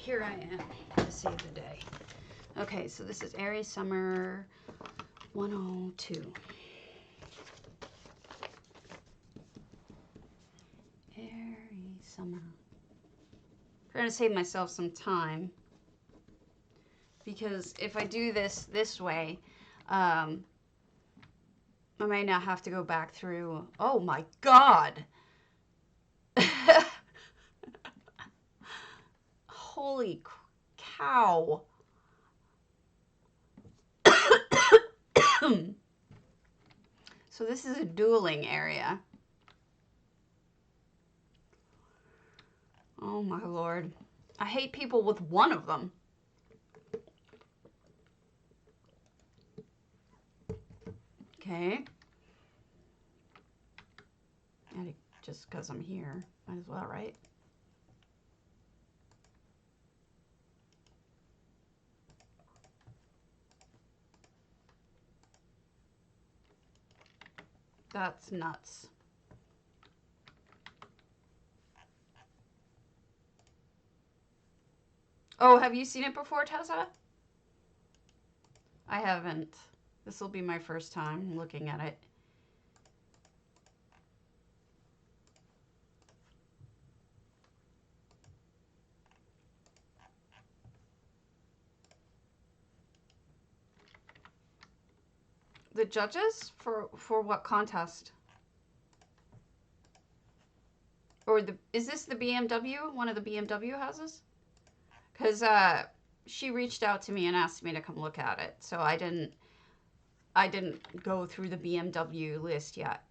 here I am to save the day. Okay, so this is Aries Summer 102. Aries Summer. I'm trying to save myself some time, because if I do this way, I might not have to go back through. Oh my God! Holy cow! So this is a dueling area. Oh my Lord. I hate people with one of them. Okay. And just because I'm here, might as well, right? That's nuts. Oh, have you seen it before, Tessa? I haven't. This will be my first time looking at it. The judges for what contest? Or is this the BMW? One of the BMW houses? Because she reached out to me and asked me to come look at it, so I didn't go through the BMW list yet.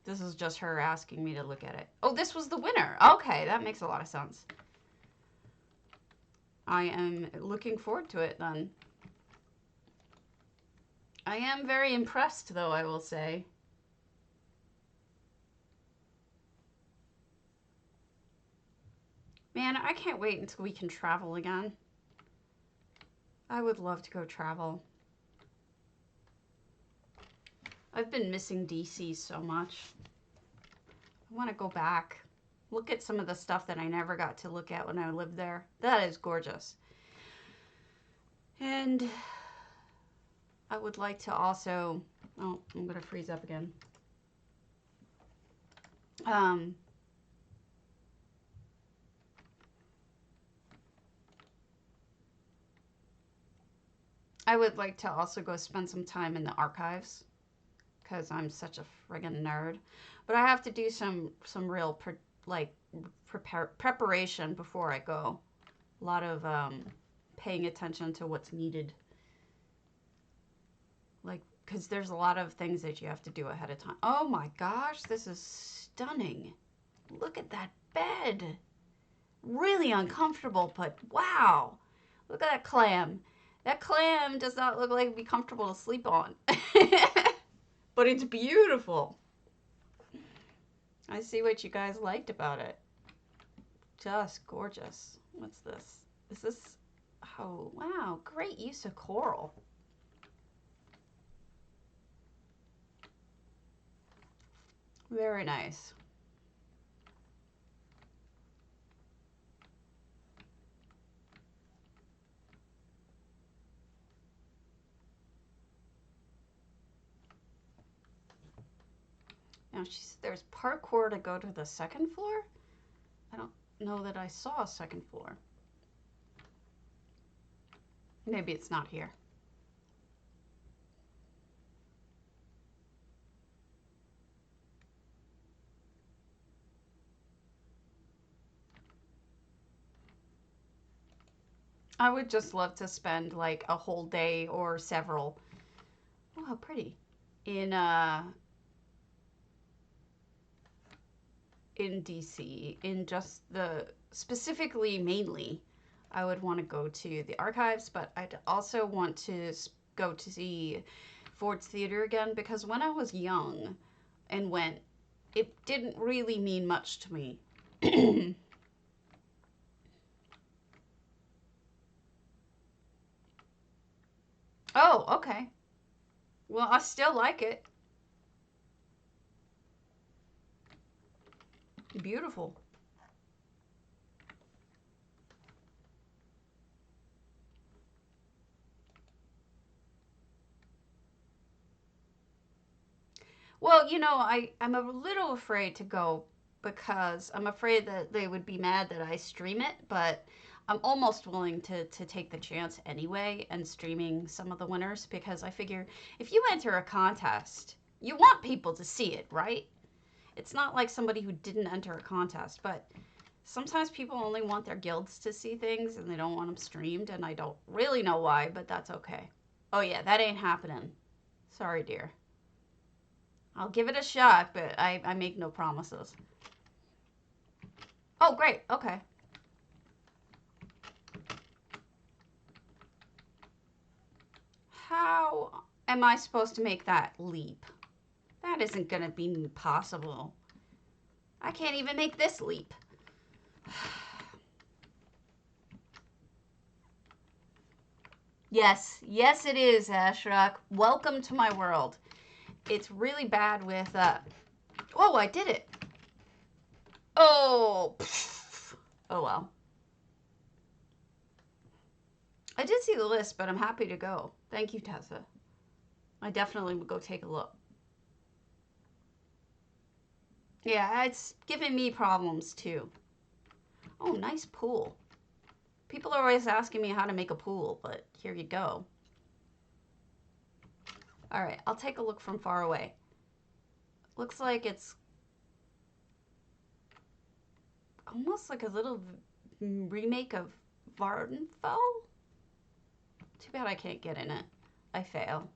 This is just her asking me to look at it. Oh, this was the winner. Okay, that makes a lot of sense. I am looking forward to it then. I am very impressed, though, I will say. Man, I can't wait until we can travel again. I would love to go travel. I've been missing DC so much. I want to go back. Look at some of the stuff that I never got to look at when I lived there. That is gorgeous. And I would like to also... Oh, I'm going to freeze up again. I would like to also go spend some time in the archives, because I'm such a friggin' nerd. But I have to do some real preparation before I go. A lot of paying attention to what's needed. Like, because there's a lot of things that you have to do ahead of time. Oh my gosh, this is stunning. Look at that bed. Really uncomfortable, but wow. Look at that clam. That clam does not look like it'd be comfortable to sleep on. But it's beautiful. I see what you guys liked about it. Just gorgeous. What's this? Is this... Oh, wow. Great use of coral. Very nice. Now, there's parkour to go to the second floor? I don't know that I saw a second floor. Maybe it's not here. I would just love to spend like a whole day or several. Oh, how pretty. In DC, in just the, specifically, mainly, I would want to go to the archives, but I'd also want to go to see Ford's Theater again, because when I was young and went, it didn't really mean much to me. Oh, okay. Well, I still like it. Beautiful. Well, you know, I'm a little afraid to go because I'm afraid that they would be mad that I stream it, but I'm almost willing to take the chance anyway and streaming some of the winners because I figure if you enter a contest, you want people to see it, right? It's not like somebody who didn't enter a contest, but sometimes people only want their guilds to see things and they don't want them streamed, and I don't really know why, but that's okay. Oh yeah, that ain't happening. Sorry, dear. I'll give it a shot, but I make no promises. Oh, great. Okay. How am I supposed to make that leap? That isn't going to be possible. I can't even make this leap. Yes, yes it is, Ashrock. Welcome to my world. It's really bad with, oh, I did it. Oh, oh well. I did see the list, but I'm happy to go. Thank you, Tessa. I definitely would go take a look. Yeah, it's giving me problems too. Oh, nice pool. People are always asking me how to make a pool, but here you go. All right, I'll take a look from far away. Looks like it's almost like a little remake of Vardenfell. Too bad I can't get in it. I fail.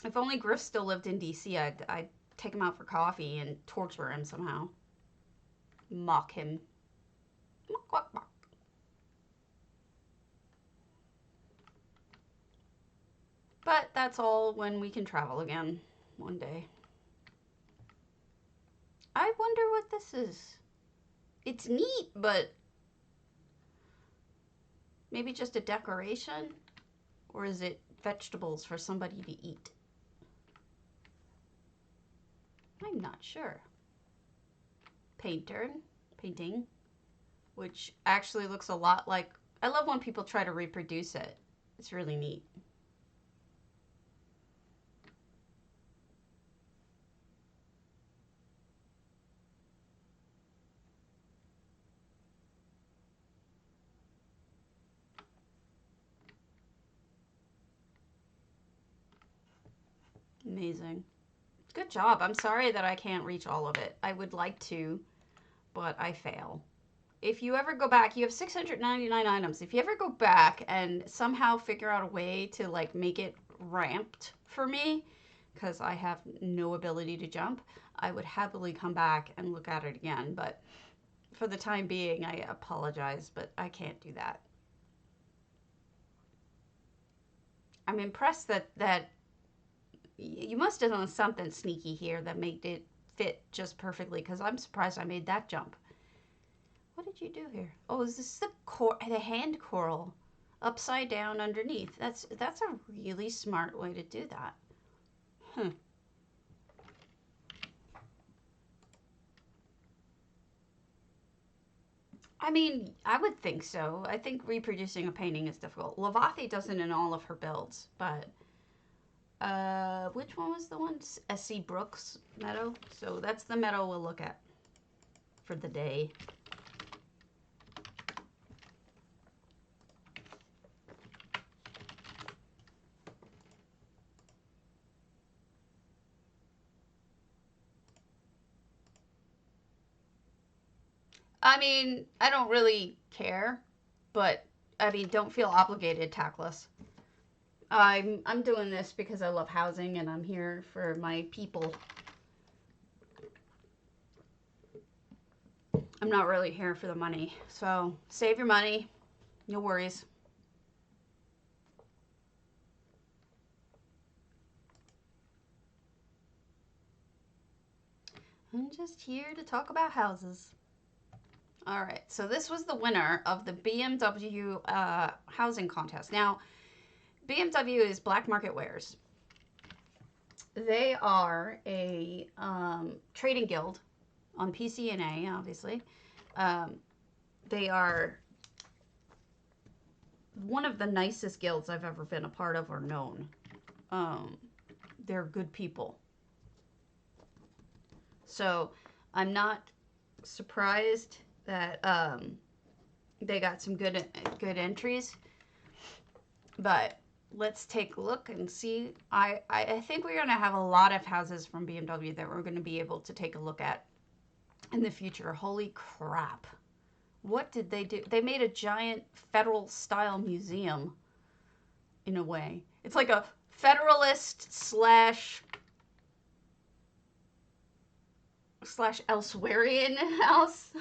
If only Griff still lived in DC, I'd take him out for coffee and torture him somehow. Mock him. Mock, mock, mock. But that's all when we can travel again one day. I wonder what this is. It's neat, but maybe just a decoration? Or is it vegetables for somebody to eat? I'm not sure. Painting, which actually looks a lot like, I love when people try to reproduce it. It's really neat. Amazing. Good job. I'm sorry that I can't reach all of it. I would like to, but I fail. If you ever go back, you have 699 items. If you ever go back and somehow figure out a way to like make it ramped for me, because I have no ability to jump, I would happily come back and look at it again. But for the time being, I apologize, but I can't do that. I'm impressed that you must have done something sneaky here that made it fit just perfectly, because I'm surprised I made that jump. What did you do here? Oh, is this the hand coral upside down underneath? That's a really smart way to do that. Huh. I mean, I would think so. I think reproducing a painting is difficult. Lavathi does it in all of her builds, but which one was the one? S.C. Brooks meadow. So that's the meadow we'll look at for the day. I mean, I don't really care, but I mean, don't feel obligated, Tactless. I'm doing this because I love housing and I'm here for my people. I'm not really here for the money. So save your money. No worries. I'm just here to talk about houses. All right, so this was the winner of the BMW housing contest. Now, BMW is Black Market Wares. They are a trading guild on PCNA, obviously. They are one of the nicest guilds I've ever been a part of or known. They're good people. So I'm not surprised that they got some good entries. But let's take a look and see. I think we're going to have a lot of houses from BMW that we're going to be able to take a look at in the future. Holy crap. What did they do? They made a giant federal style museum in a way. It's like a federalist slash Elsewherian house.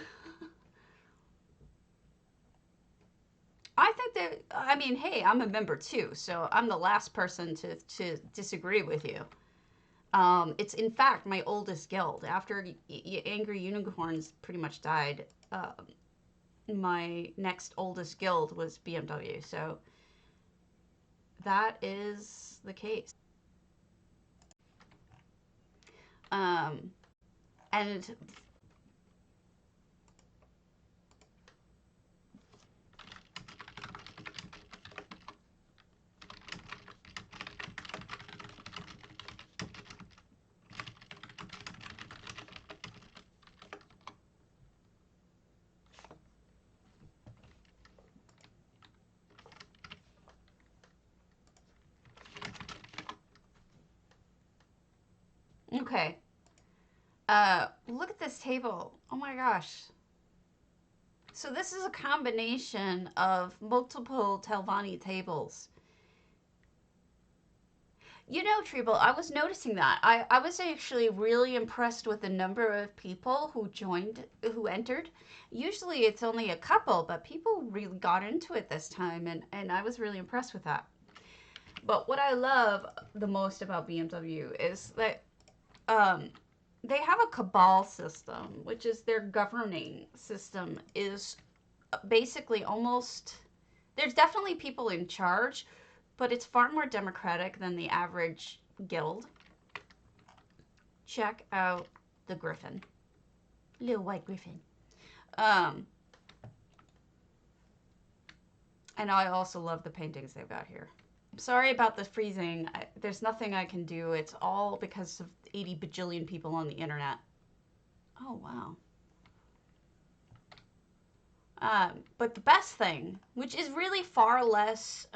I think that, I mean, hey, I'm a member too, so I'm the last person to disagree with you. It's in fact my oldest guild. After Angry Unicorns pretty much died, my next oldest guild was BMW, so that is the case. And okay. Look at this table. Oh my gosh. So this is a combination of multiple Telvanni tables. You know, Treble, I was noticing that. I was actually really impressed with the number of people who entered. Usually it's only a couple, but people really got into it this time, and I was really impressed with that. But what I love the most about BMW is that they have a cabal system, which is their governing system is basically almost, there's definitely people in charge, but it's far more democratic than the average guild. Check out the griffin. Little white griffin. And I also love the paintings they've got here. I'm sorry about the freezing. There's nothing I can do. It's all because of 80 bajillion people on the internet. Oh, wow. But the best thing, which is really far less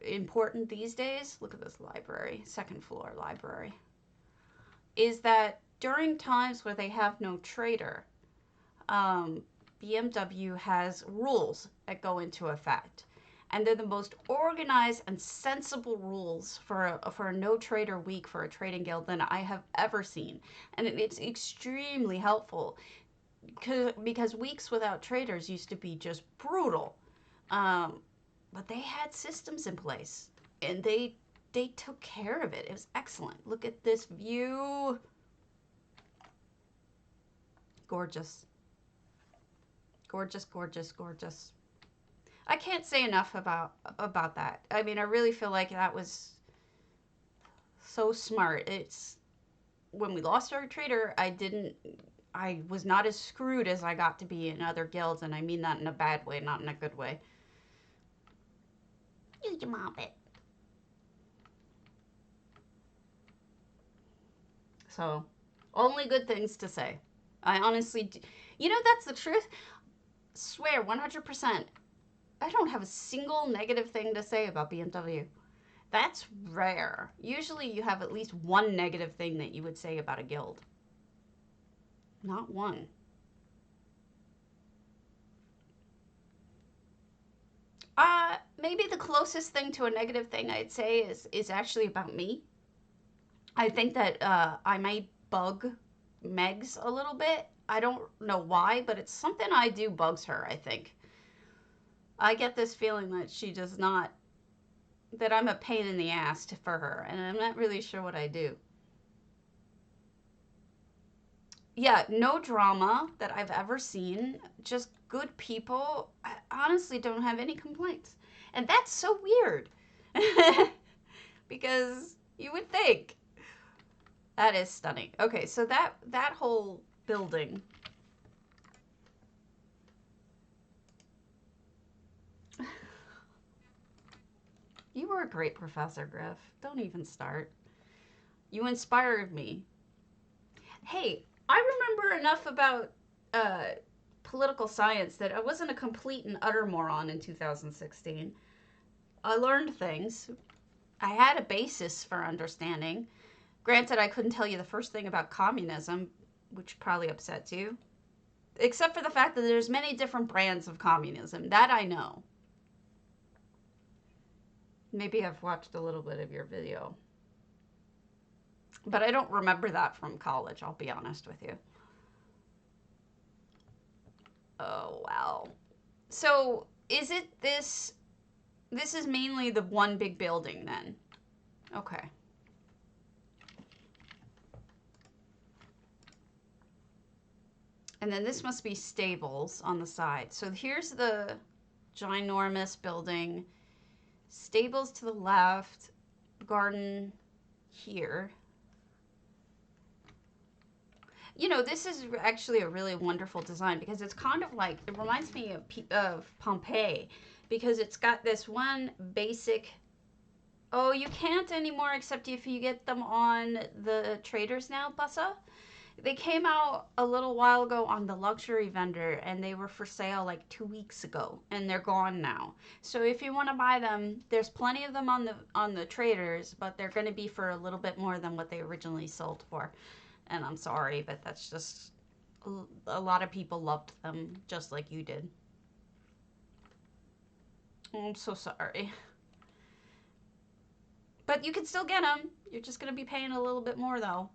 important these days, look at this library, second floor library, is that during times where they have no trader, BMW has rules that go into effect. And they're the most organized and sensible rules for a no trader week for a trading guild than I have ever seen. And it's extremely helpful. Because weeks without traders used to be just brutal, but they had systems in place, and they took care of it. It was excellent. Look at this view. Gorgeous. Gorgeous, gorgeous, gorgeous. I can't say enough about that. I mean, I really feel like that was so smart. It's when we lost our trader, I was not as screwed as I got to be in other guilds, and I mean that in a bad way, not in a good way. You can mop it. So, only good things to say. I honestly, you know, that's the truth. Swear, 100%. I don't have a single negative thing to say about BMW. That's rare. Usually you have at least one negative thing that you would say about a guild. Not one. Maybe the closest thing to a negative thing I'd say is actually about me. I think that I might bug Megs a little bit. I don't know why, but it's something I do bugs her, I think. I get this feeling that she does not, that I'm a pain in the ass for her, and I'm not really sure what I do. Yeah, no drama that I've ever seen. Just good people. I honestly don't have any complaints. And that's so weird. Because you would think. That is stunning. Okay, so that whole building. You were a great professor, Griff. Don't even start. You inspired me. Hey, I remember enough about political science that I wasn't a complete and utter moron in 2016. I learned things. I had a basis for understanding. Granted, I couldn't tell you the first thing about communism, which probably upsets you. Except for the fact that there's many different brands of communism. That I know. Maybe I've watched a little bit of your video. But I don't remember that from college, I'll be honest with you. Oh, wow. So, is it this... This is mainly the one big building, then? Okay. And then this must be stables on the side. So here's the ginormous building. Stables to the left. Garden here. You know, this is actually a really wonderful design because it's kind of like, it reminds me of Pompeii because it's got this one basic, oh, you can't anymore except if you get them on the traders now, Bussa. They came out a little while ago on the luxury vendor and they were for sale like 2 weeks ago and they're gone now. So if you want to buy them, there's plenty of them on the traders, but they're going to be for a little bit more than what they originally sold for. And I'm sorry, but that's just, a lot of people loved them just like you did. Oh, I'm so sorry. But you can still get them. You're just going to be paying a little bit more though.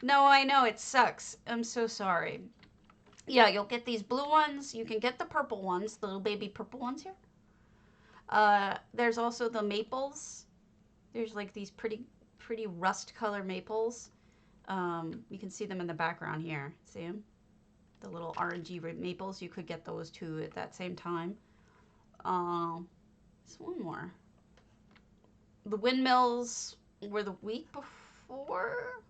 No, I know, it sucks. I'm so sorry. Yeah, you'll get these blue ones. You can get the purple ones, the little baby purple ones here. There's also the maples. There's like these pretty rust color maples. You can see them in the background here. See them? The little orangey maples. You could get those two at that same time. There's one more. The windmills were the week before.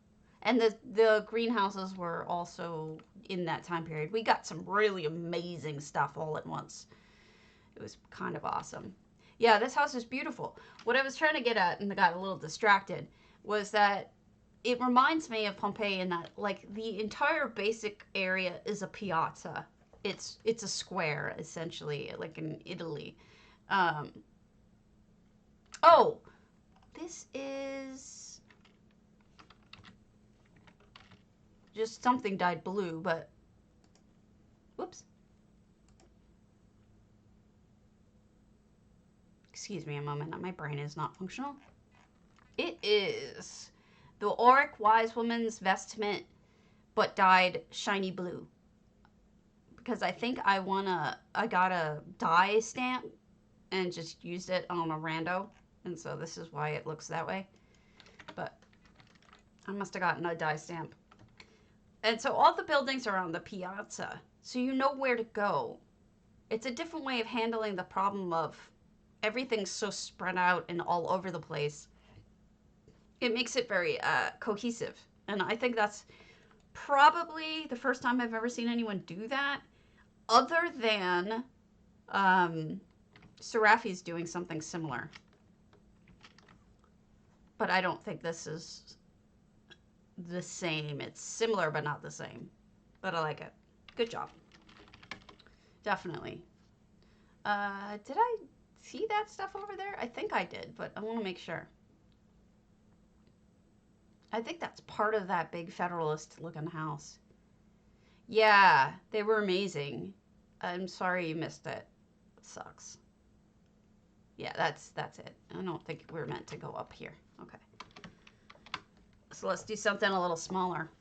And the greenhouses were also in that time period. We got some really amazing stuff all at once. It was kind of awesome. Yeah, this house is beautiful. What I was trying to get at, and I got a little distracted, was that it reminds me of Pompeii in that, like, the entire basic area is a piazza. It's a square, essentially, like in Italy. Oh, this is... just something dyed blue, but... Whoops. Excuse me a moment. My brain is not functional. It is the Auric Wise Woman's Vestment, but dyed shiny blue. Because I think I got a dye stamp and just used it on a rando. And so this is why it looks that way. But I must have gotten a dye stamp. And so all the buildings are on the piazza, so you know where to go. It's a different way of handling the problem of everything's so spread out and all over the place. It makes it very cohesive. And I think that's probably the first time I've ever seen anyone do that, other than Seraphi's doing something similar. But I don't think this is... the same. It's similar but not the same, but I like it. Good job. Definitely. Did I see that stuff over there? I think I did, but I want to make sure. I think that's part of that big Federalist looking house. Yeah, they were amazing. I'm sorry you missed it. It sucks. Yeah, that's it. I don't think we're meant to go up here. Okay. So let's do something a little smaller.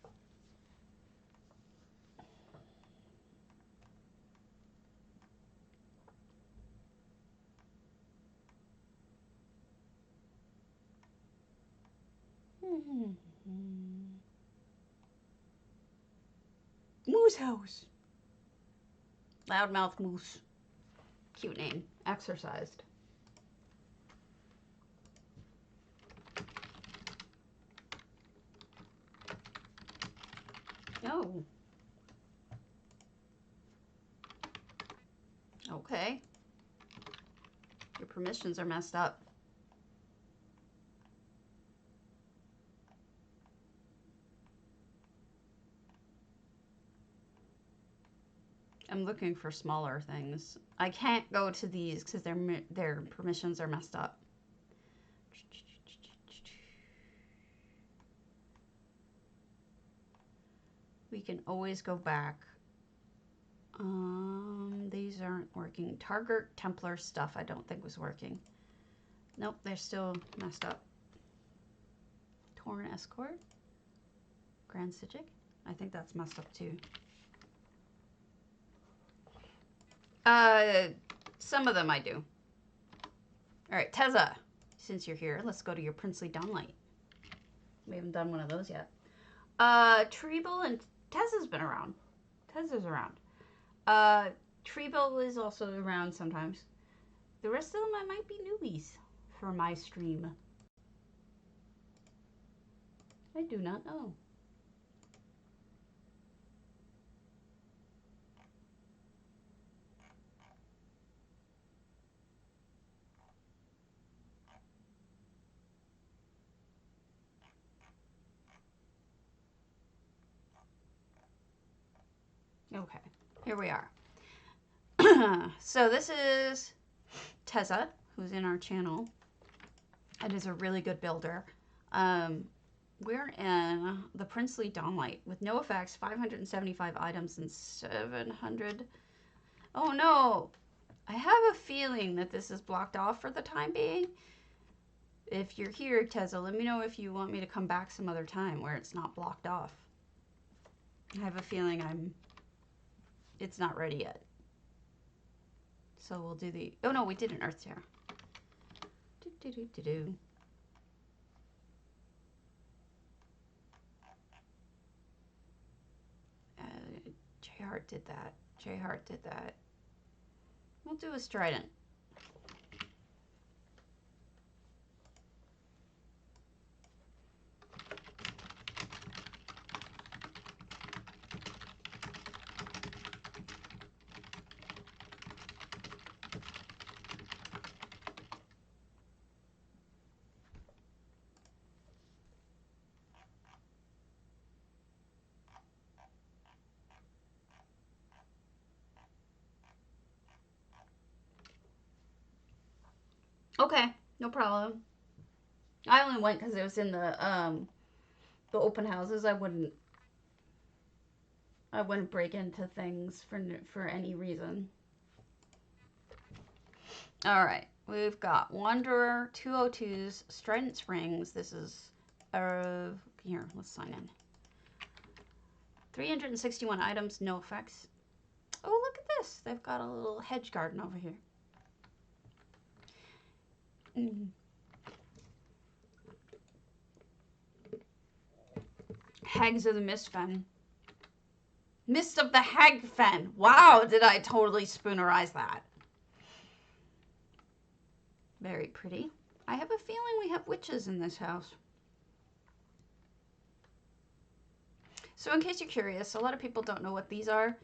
Moose house. Loudmouth moose. Cute name. Exercised. Oh. Okay. Your permissions are messed up. I'm looking for smaller things. I can't go to these because their permissions are messed up. We can always go back. These aren't working. Target Templar stuff I don't think was working. Nope, they're still messed up. Torn Escort. Grand Sigic. I think that's messed up too. Some of them I do. Alright, Tezza. Since you're here, let's go to your Princely Dawnlight. We haven't done one of those yet. Treble and Tezza's been around. Tezza's around. Treble is also around sometimes. The rest of them I might be newbies for my stream. I do not know. Okay, here we are. So this is Tezza, who's in our channel. It is a really good builder. We're in the Princely Dawnlight with no effects, 575 items and 700. Oh no! I have a feeling that this is blocked off for the time being. If you're here, Tezza, let me know if you want me to come back some other time where it's not blocked off. I have a feeling it's not ready yet. So we'll do the... Oh no, we did an Earthtear. Do-do-do-do-do. J-Heart did that. J-Heart did that. We'll do a Strident. Okay, no problem. I only went because it was in the open houses. I wouldn't break into things for any reason. All right, we've got Wanderer, 202s, Strident Springs. This is here. Let's sign in. 361 items, no effects. Oh, look at this! They've got a little hedge garden over here. Hags of the Mistfen. Mist of the Hagfen. Wow, did I totally spoonerize that. Very pretty. I have a feeling we have witches in this house. So in case you're curious, a lot of people don't know what these are.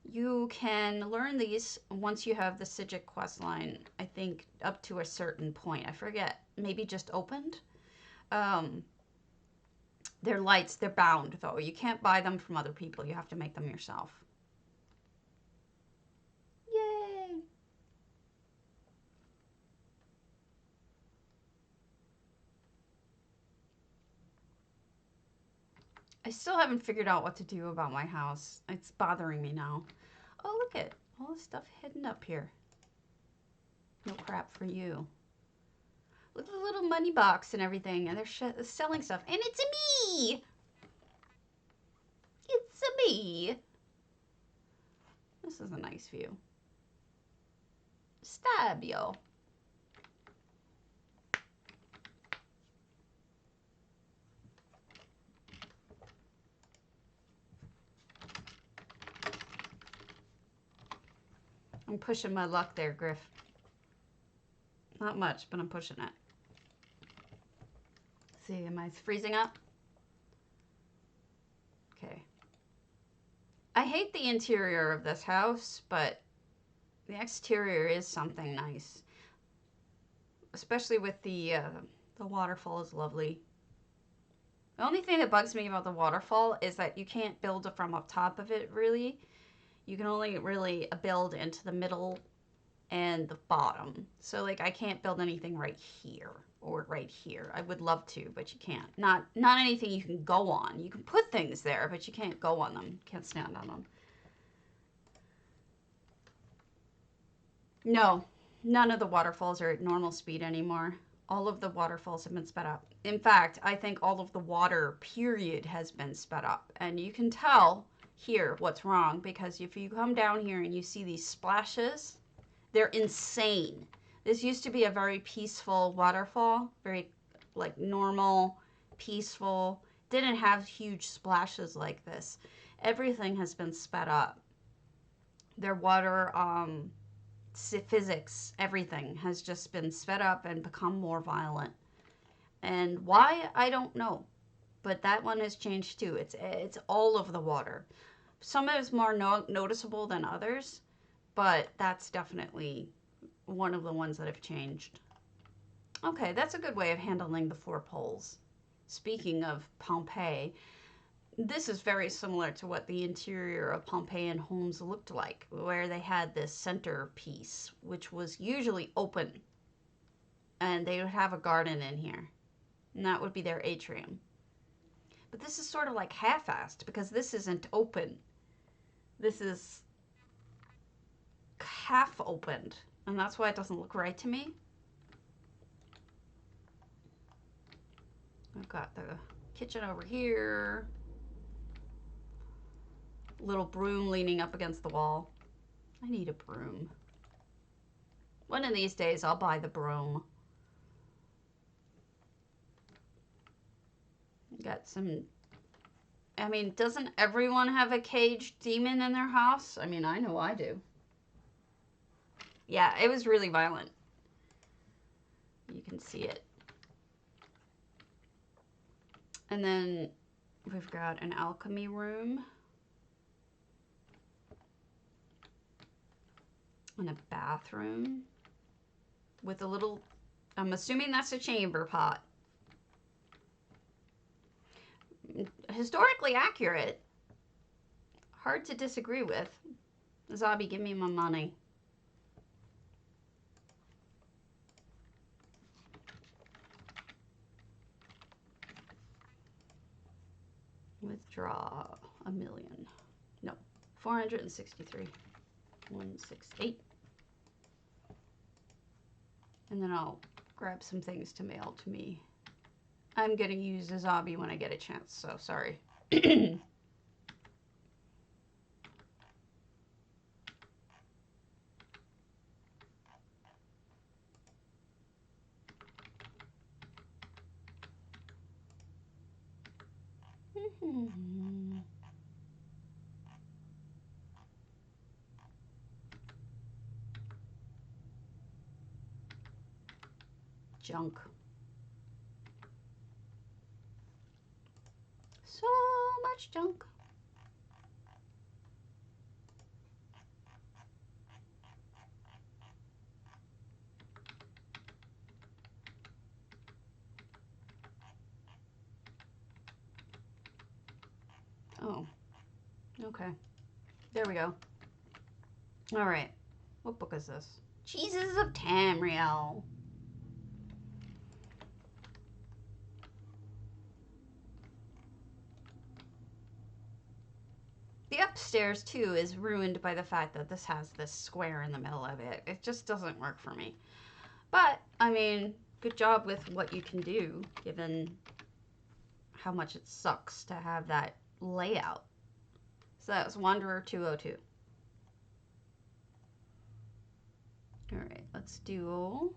You can learn these once you have the Sigic quest line, I think up to a certain point. I forget, maybe just opened. They're lights, they're bound though. You can't buy them from other people. You have to make them yourself. Yay! I still haven't figured out what to do about my house. It's bothering me now. Oh, look at all the stuff hidden up here. No crap for you. Look at the little money box and everything, and they're selling stuff. And it's a me! It's a me! This is a nice view. Stab yo. I'm pushing my luck there, Griff. Not much, but I'm pushing it. See, am I freezing up? Okay. I hate the interior of this house, but the exterior is something nice. Especially with the waterfall is lovely. The only thing that bugs me about the waterfall is that you can't build from up top of it, really. You can only really build into the middle and the bottom. So like I can't build anything right here or right here. I would love to, but you can't. Not anything you can go on. You can put things there, but you can't go on them. Can't stand on them. No, none of the waterfalls are at normal speed anymore. All of the waterfalls have been sped up. In fact, I think all of the water, period, has been sped up. And you can tell here what's wrong, because if you come down here and you see these splashes, they're insane. This used to be a very peaceful waterfall, very like normal, peaceful. Didn't have huge splashes like this. Everything has been sped up. Their water, physics, everything has just been sped up and become more violent. And why, I don't know. But that one has changed too. It's all of the water. Some of it's more noticeable than others, but that's definitely one of the ones that have changed. Okay, that's a good way of handling the 4 poles. Speaking of Pompeii, this is very similar to what the interior of Pompeian homes looked like, where they had this center piece, which was usually open, and they would have a garden in here, and that would be their atrium. But this is sort of like half-assed, because this isn't open. This is half opened, and that's why it doesn't look right to me. I've got the kitchen over here. Little broom leaning up against the wall. I need a broom. One of these days I'll buy the broom. Got some, I mean, doesn't everyone have a caged demon in their house? I mean, I know I do. Yeah, it was really violent. You can see it. And then we've got an alchemy room. And a bathroom with a little, I'm assuming that's a chamber pot. Historically accurate. Hard to disagree with. Zombie, give me my money. Withdraw a million. No, 463. 168. And then I'll grab some things to mail to me. I'm gonna use a zombie when I get a chance, so sorry. Junk. So much junk. Oh, okay. There we go. All right. What book is this? Jesus of Tamriel. The upstairs, too, is ruined by the fact that this has this square in the middle of it. It just doesn't work for me. But, I mean, good job with what you can do, given how much it sucks to have that layout. So that was Wanderer 202. Alright, let's do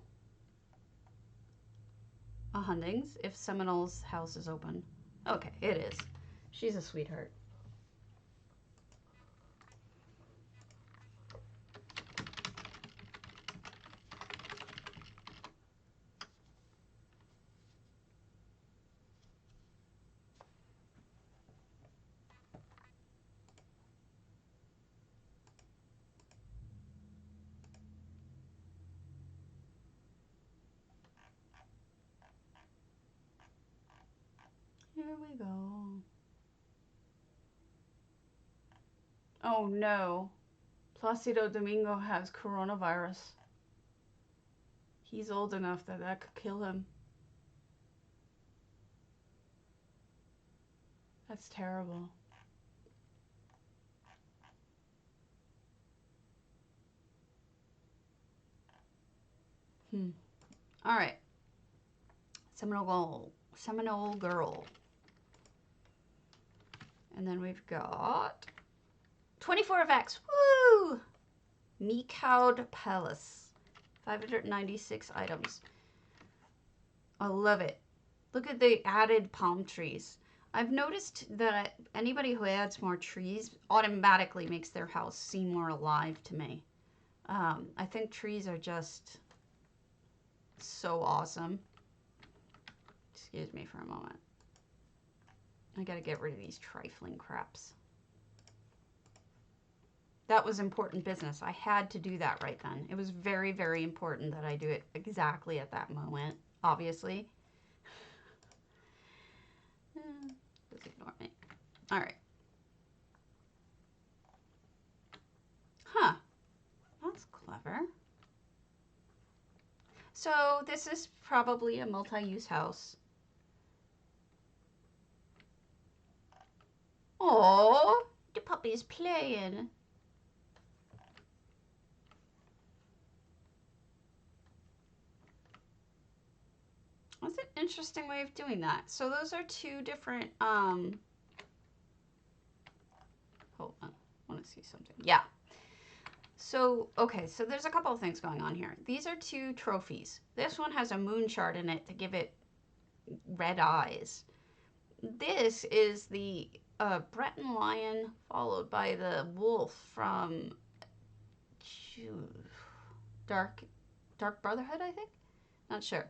a hundings if Seminole's house is open. Okay, it is. She's a sweetheart. Here we go. Oh no. Placido Domingo has coronavirus. He's old enough that that could kill him. That's terrible. All right. Seminole Girl. And then we've got 24 of X. Woo! Meekowed Palace. 596 items. I love it. Look at the added palm trees. I've noticed that anybody who adds more trees automatically makes their house seem more alive to me. I think trees are just so awesome. Excuse me for a moment. I gotta get rid of these trifling craps. That was important business. I had to do that right then. It was very, very important that I do it exactly at that moment, obviously. Just ignore me. All right. Huh. That's clever. So this is probably a multi-use house. Oh, the puppy's playing. That's an interesting way of doing that. So those are two different, hold on, I want to see something. Yeah. So, okay, so there's a couple of things going on here. These are two trophies. This one has a moon chart in it to give it red eyes. This is the Breton lion followed by the wolf from Dark Brotherhood, I think? Not sure.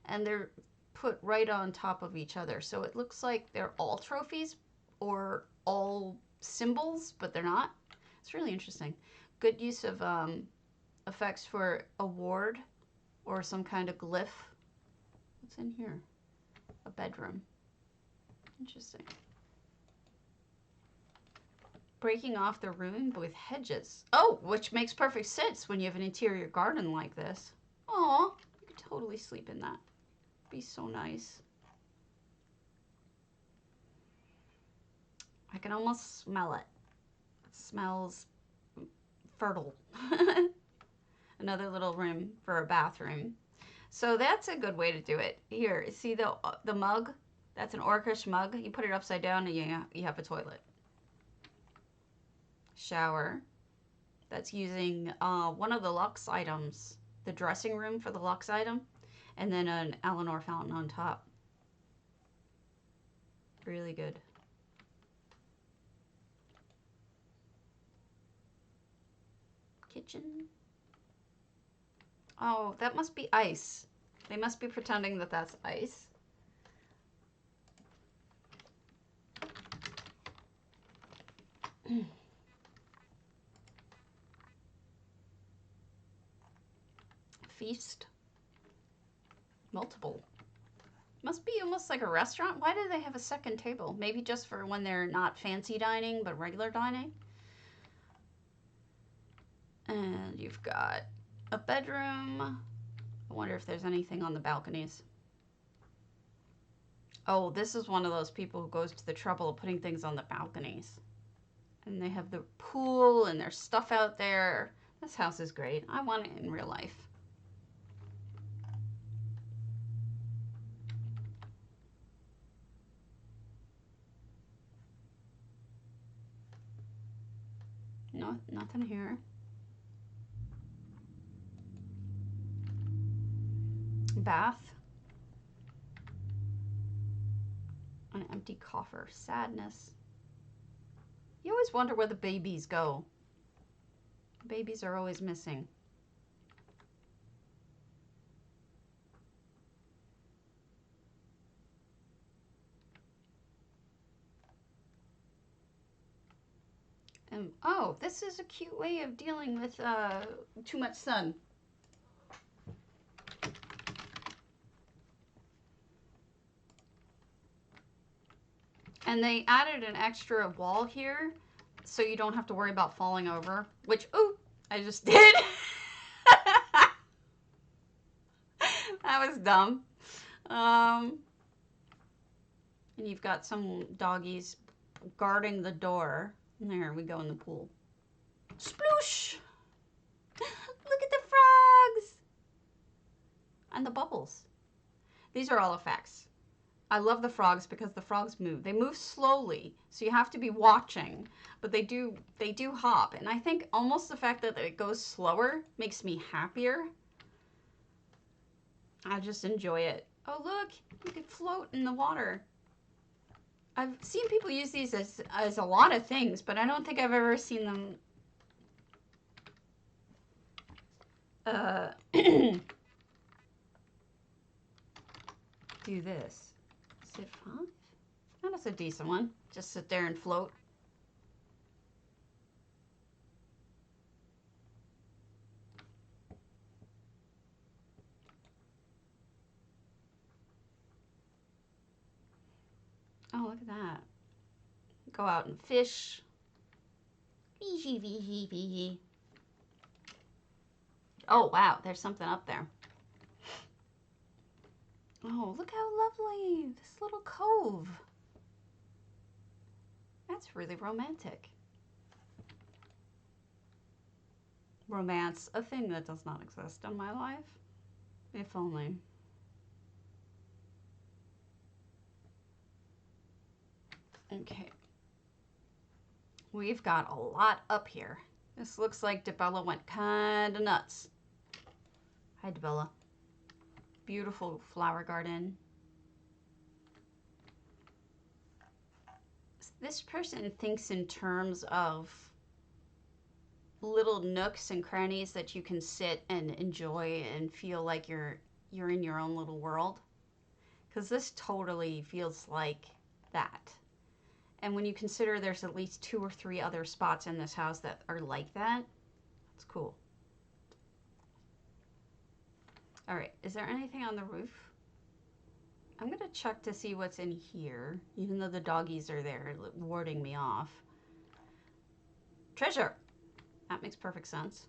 And they're put right on top of each other. So it looks like they're all trophies or all symbols, but they're not. It's really interesting. Good use of effects for a ward or some kind of glyph. What's in here? A bedroom. Interesting. Breaking off the room with hedges. Oh, which makes perfect sense when you have an interior garden like this. Aw, you could totally sleep in that. Be so nice. I can almost smell it. It smells fertile. Another little room for a bathroom. So that's a good way to do it. Here, see the mug? That's an orcish mug. You put it upside down and you have a toilet. Shower. That's using one of the luxe items. The dressing room for the luxe item. And then an Alinor fountain on top. Really good. Kitchen. Oh, that must be ice. They must be pretending that that's ice. Feast. Multiple. Must be almost like a restaurant. Why do they have a second table? Maybe just for when they're not fancy dining, but regular dining. And you've got a bedroom. I wonder if there's anything on the balconies. Oh, this is one of those people who goes to the trouble of putting things on the balconies. And they have the pool and there's stuff out there. This house is great. I want it in real life. No, nothing here. Bath. An empty coffer. Sadness. You always wonder where the babies go. Babies are always missing. Oh, this is a cute way of dealing with too much sun. And they added an extra wall here so you don't have to worry about falling over, which, ooh, I just did. That was dumb. And you've got some doggies guarding the door. There we go in the pool. Sploosh! Look at the frogs! And the bubbles. These are all effects. I love the frogs because the frogs move. They move slowly, so you have to be watching, but they do hop. And I think almost the fact that it goes slower makes me happier. I just enjoy it. Oh look, you can float in the water. I've seen people use these as a lot of things, but I don't think I've ever seen them do this. Is it 5? Oh, that's a decent one. Just sit there and float. Oh, look at that. Go out and fish. Fishy, fishy, fishy. Oh, wow, there's something up there. Oh, look how lovely. This little cove. That's really romantic. Romance, a thing that does not exist in my life. If only. Okay. We've got a lot up here. This looks like Debella went kind of nuts. Hi, Debella. Beautiful flower garden. This person thinks in terms of little nooks and crannies that you can sit and enjoy and feel like you're in your own little world. Because this totally feels like that. And when you consider there's at least 2 or 3 other spots in this house that are like that, it's cool. All right, is there anything on the roof? I'm gonna check to see what's in here, even though the doggies are there warding me off. Treasure! That makes perfect sense.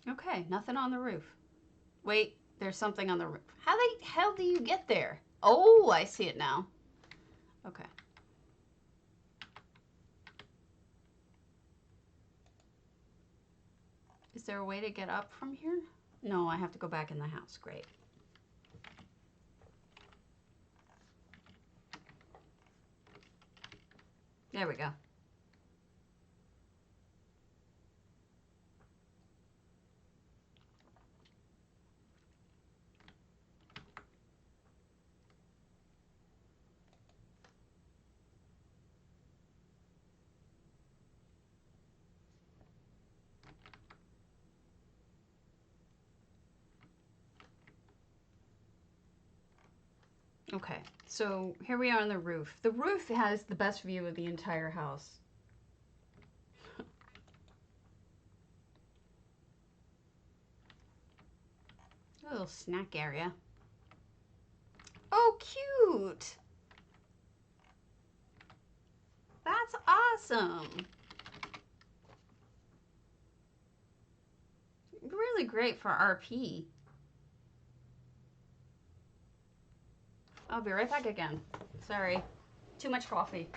Okay, nothing on the roof. Wait, there's something on the roof. How the hell do you get there? Oh, I see it now. Okay. Is there a way to get up from here? No, I have to go back in the house. Great. There we go. Okay, so here we are on the roof. The roof has the best view of the entire house. A little snack area. Oh, cute! That's awesome! Really great for RP. I'll be right back again. Sorry. Too much coffee.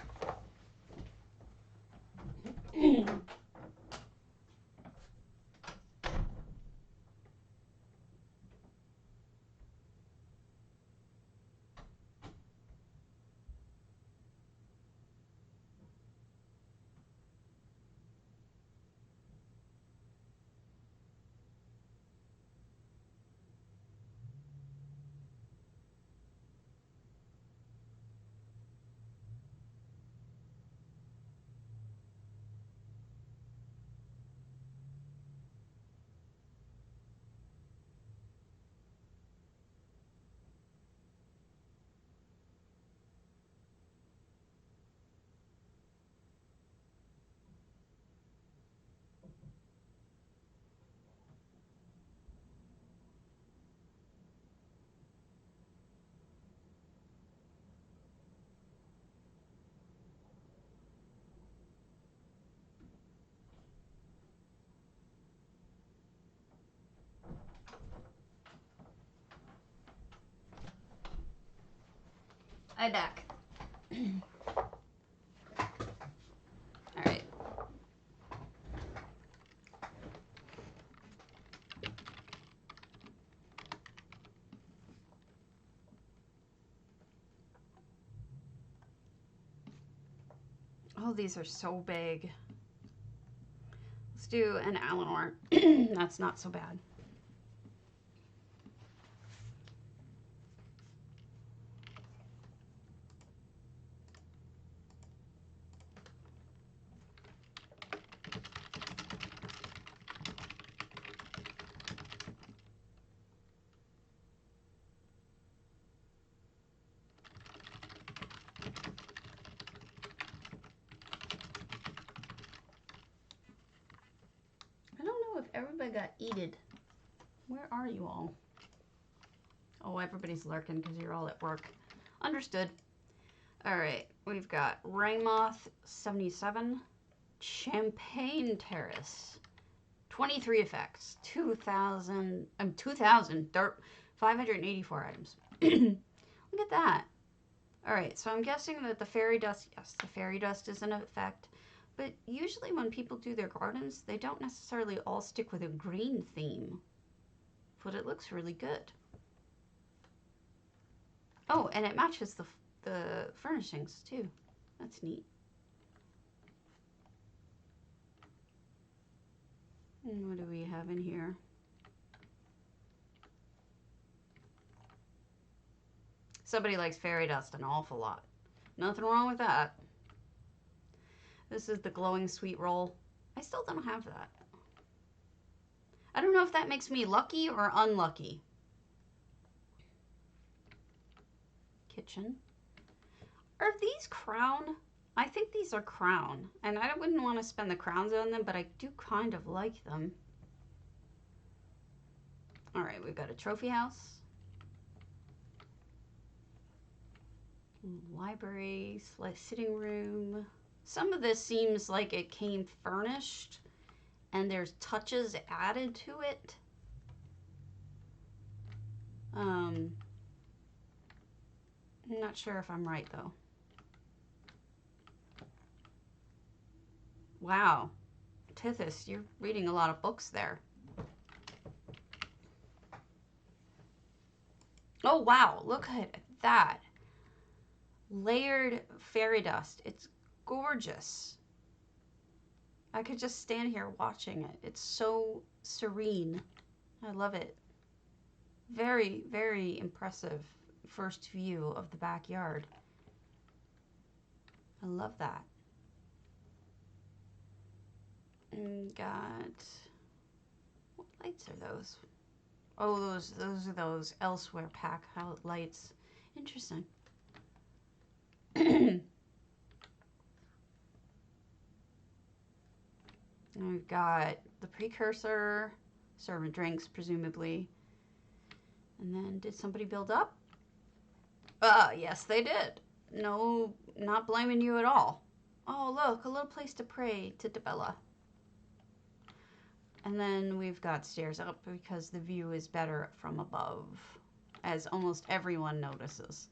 I'm back. All right. Oh, these are so big. Let's do an alinor. That's not so bad. I don't know if everybody got eated. Where are you all? Oh, everybody's lurking because you're all at work. Understood. All right, we've got Rainmoth 77, Champagne Terrace, 23 effects, 584 items. Look at that. All right, so I'm guessing that the fairy dust, yes, the fairy dust is an effect, but usually when people do their gardens, they don't necessarily all stick with a green theme, but it looks really good. Oh, and it matches the furnishings too. That's neat. And what do we have in here? Somebody likes fairy dust an awful lot. Nothing wrong with that. This is the glowing sweet roll. I still don't have that. I don't know if that makes me lucky or unlucky. Kitchen. Are these crown? I think these are crown. And I wouldn't want to spend the crowns on them, but I do kind of like them. All right, we've got a trophy house. Library, sitting room. Some of this seems like it came furnished and there's touches added to it. I'm not sure if I'm right though. Wow, Tithis, you're reading a lot of books there. Oh wow, look at that. Layered fairy dust. It's gorgeous. I could just stand here watching it. It's so serene. I love it. Very, very impressive first view of the backyard. I love that. And got, what lights are those? Oh, those are those elsewhere pack lights. Interesting. And we've got the precursor, serving drinks, presumably. And then, did somebody build up? Yes, they did. No, not blaming you at all. Oh, look, a little place to pray to Debella. And then we've got stairs up because the view is better from above, as almost everyone notices.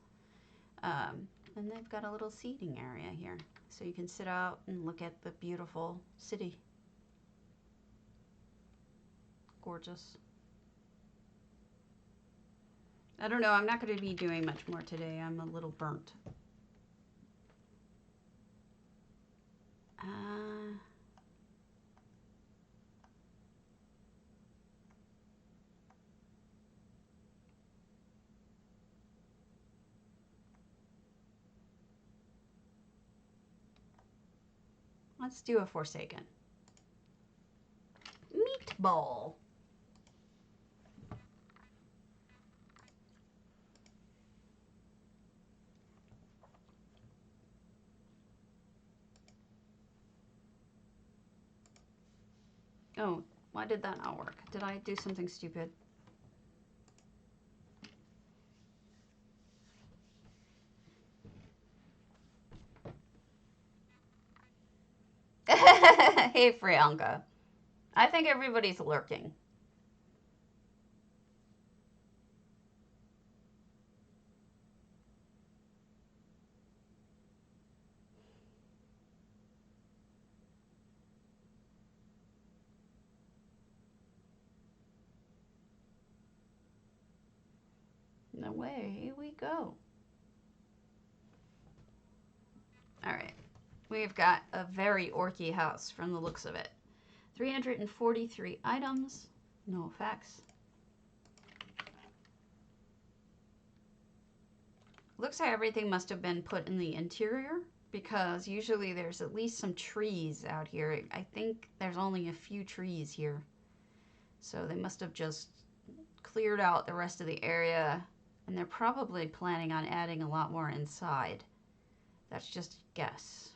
And they've got a little seating area here, so you can sit out and look at the beautiful city. Gorgeous. I don't know, I'm not going to be doing much more today. I'm a little burnt. Let's do a Forsaken. Meatball. Oh, why did that not work? Did I do something stupid? Hey, Frianka. I think everybody's lurking. away we go. Alright, we've got a very orky house from the looks of it. 343 items, no effects. Looks like everything must have been put in the interior, because usually there's at least some trees out here. I think there's only a few trees here. So they must have just cleared out the rest of the area, and they're probably planning on adding a lot more inside. That's just a guess.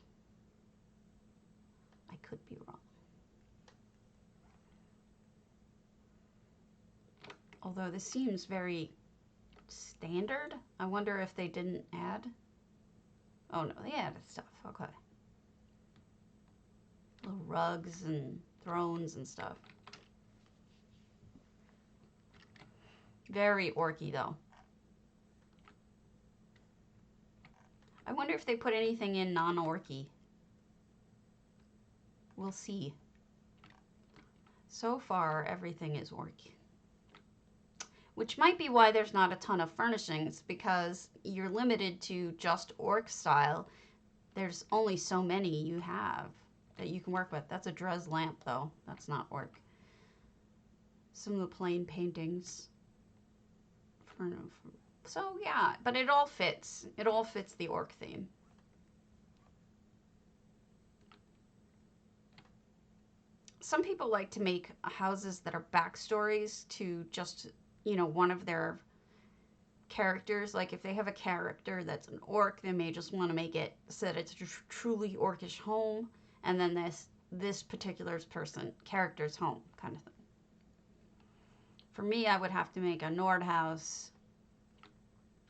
I could be wrong. Although this seems very standard. I wonder if they didn't add. Oh no, they added stuff. Okay. Little rugs and thrones and stuff. Very orky though. I wonder if they put anything in non-orky. We'll see. So far, everything is orky. Which might be why there's not a ton of furnishings, because you're limited to just orc style. There's only so many you have that you can work with. That's a Drez lamp, though. That's not orc. Some of the plain paintings. So, yeah, but it all fits. It all fits the orc theme. Some people like to make houses that are backstories to just, you know, one of their characters. Like if they have a character that's an orc, they may just want to make it so that it's a truly orcish home, and then this particular character's home kind of thing. For me, I would have to make a Nord house.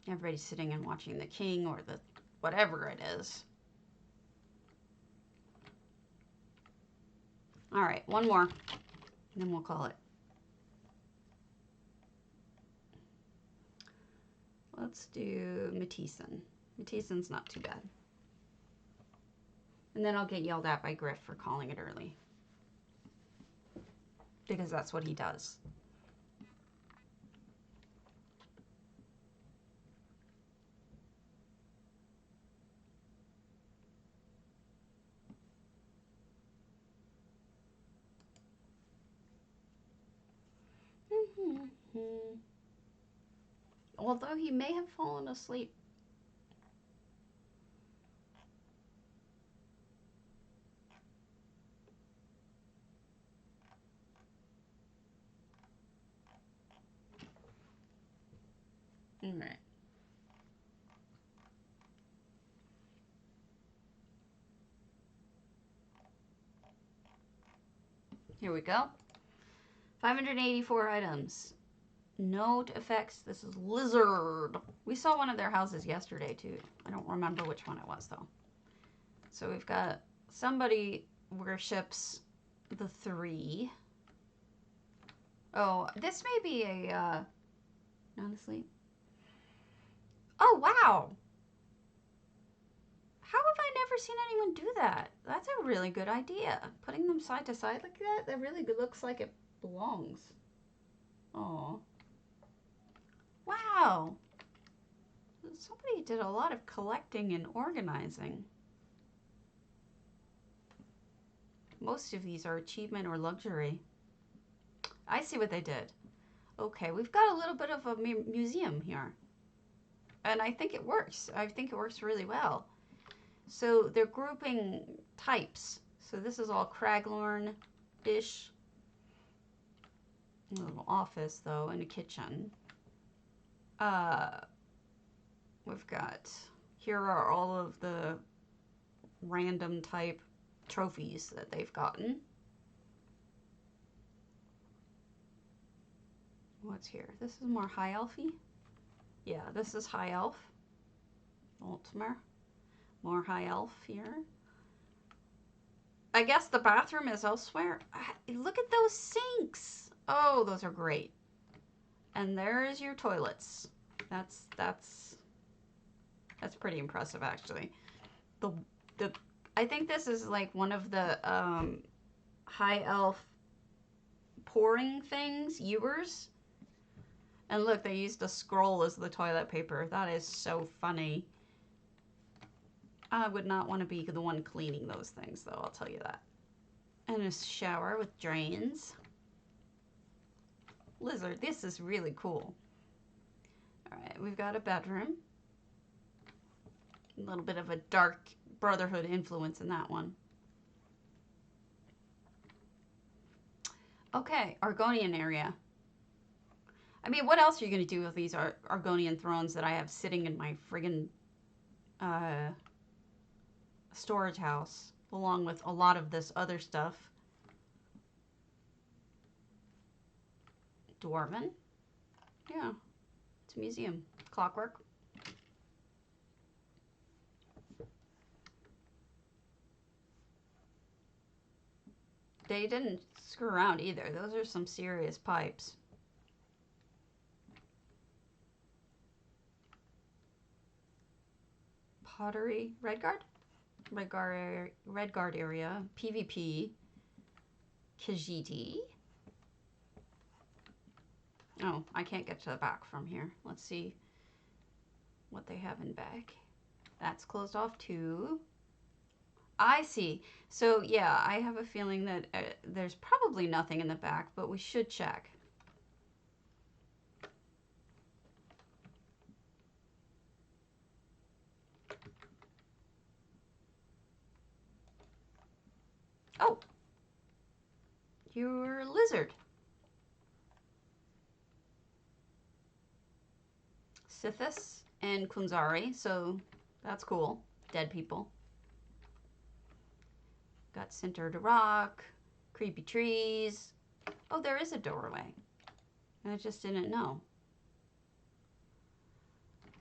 Everybody's sitting and watching the king or the whatever it is. All right, one more, and then we'll call it. Let's do matthiessen. Mathiessen's not too bad. And then I'll get yelled at by Griff for calling it early, because that's what he does. Although he may have fallen asleep. All right. Here we go. 584 items. Note effects. This is lizard. We saw one of their houses yesterday too. I don't remember which one it was though. So we've got somebody worships the 3. Oh, this may be a not asleep. Oh wow. How have I never seen anyone do that? That's a really good idea. Putting them side to side like that, that really looks like it belongs. Oh. Wow. Somebody did a lot of collecting and organizing. Most of these are achievement or luxury. I see what they did. Okay, we've got a little bit of a museum here. And I think it works. I think it works really well. So they're grouping types. So this is all Craglorn-ish. A little office, though, and a kitchen. We've got, here are all of the random type trophies that they've gotten. What's here? This is more high elfy. Yeah, this is high elf. Ultimer. More high elf here. I guess the bathroom is elsewhere. Look at those sinks. Oh, those are great. And there's your toilets. That's pretty impressive, actually. I think this is like one of the high elf pouring things, ewers. And look, they used a scroll as the toilet paper. That is so funny. I would not want to be the one cleaning those things, though, I'll tell you that. And a shower with drains. Lizard, this is really cool. Alright, we've got a bedroom. A little bit of a dark Brotherhood influence in that one. Okay, Argonian area. I mean, what else are you going to do with these Argonian thrones that I have sitting in my friggin' storage house, along with a lot of this other stuff? Dwarven? Yeah, it's a museum. Clockwork. They didn't screw around either. Those are some serious pipes. Pottery. Redguard? Redguard area. PvP. Khajiit. Oh, I can't get to the back from here. Let's see what they have in back. That's closed off too. I see. So yeah, I have a feeling that there's probably nothing in the back, but we should check. Oh, you're a lizard. Sithis and Kunzari, so that's cool. Dead people. Got centered rock, creepy trees. Oh, there is a doorway. I just didn't know.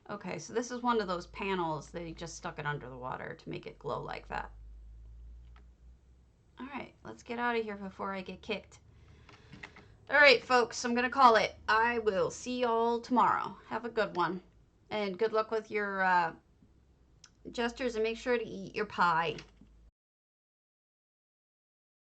Okay, so this is one of those panels. They just stuck it under the water to make it glow like that. All right, let's get out of here before I get kicked. All right, folks, I'm going to call it. I will see y'all tomorrow. Have a good one. And good luck with your gestures, and make sure to eat your pie.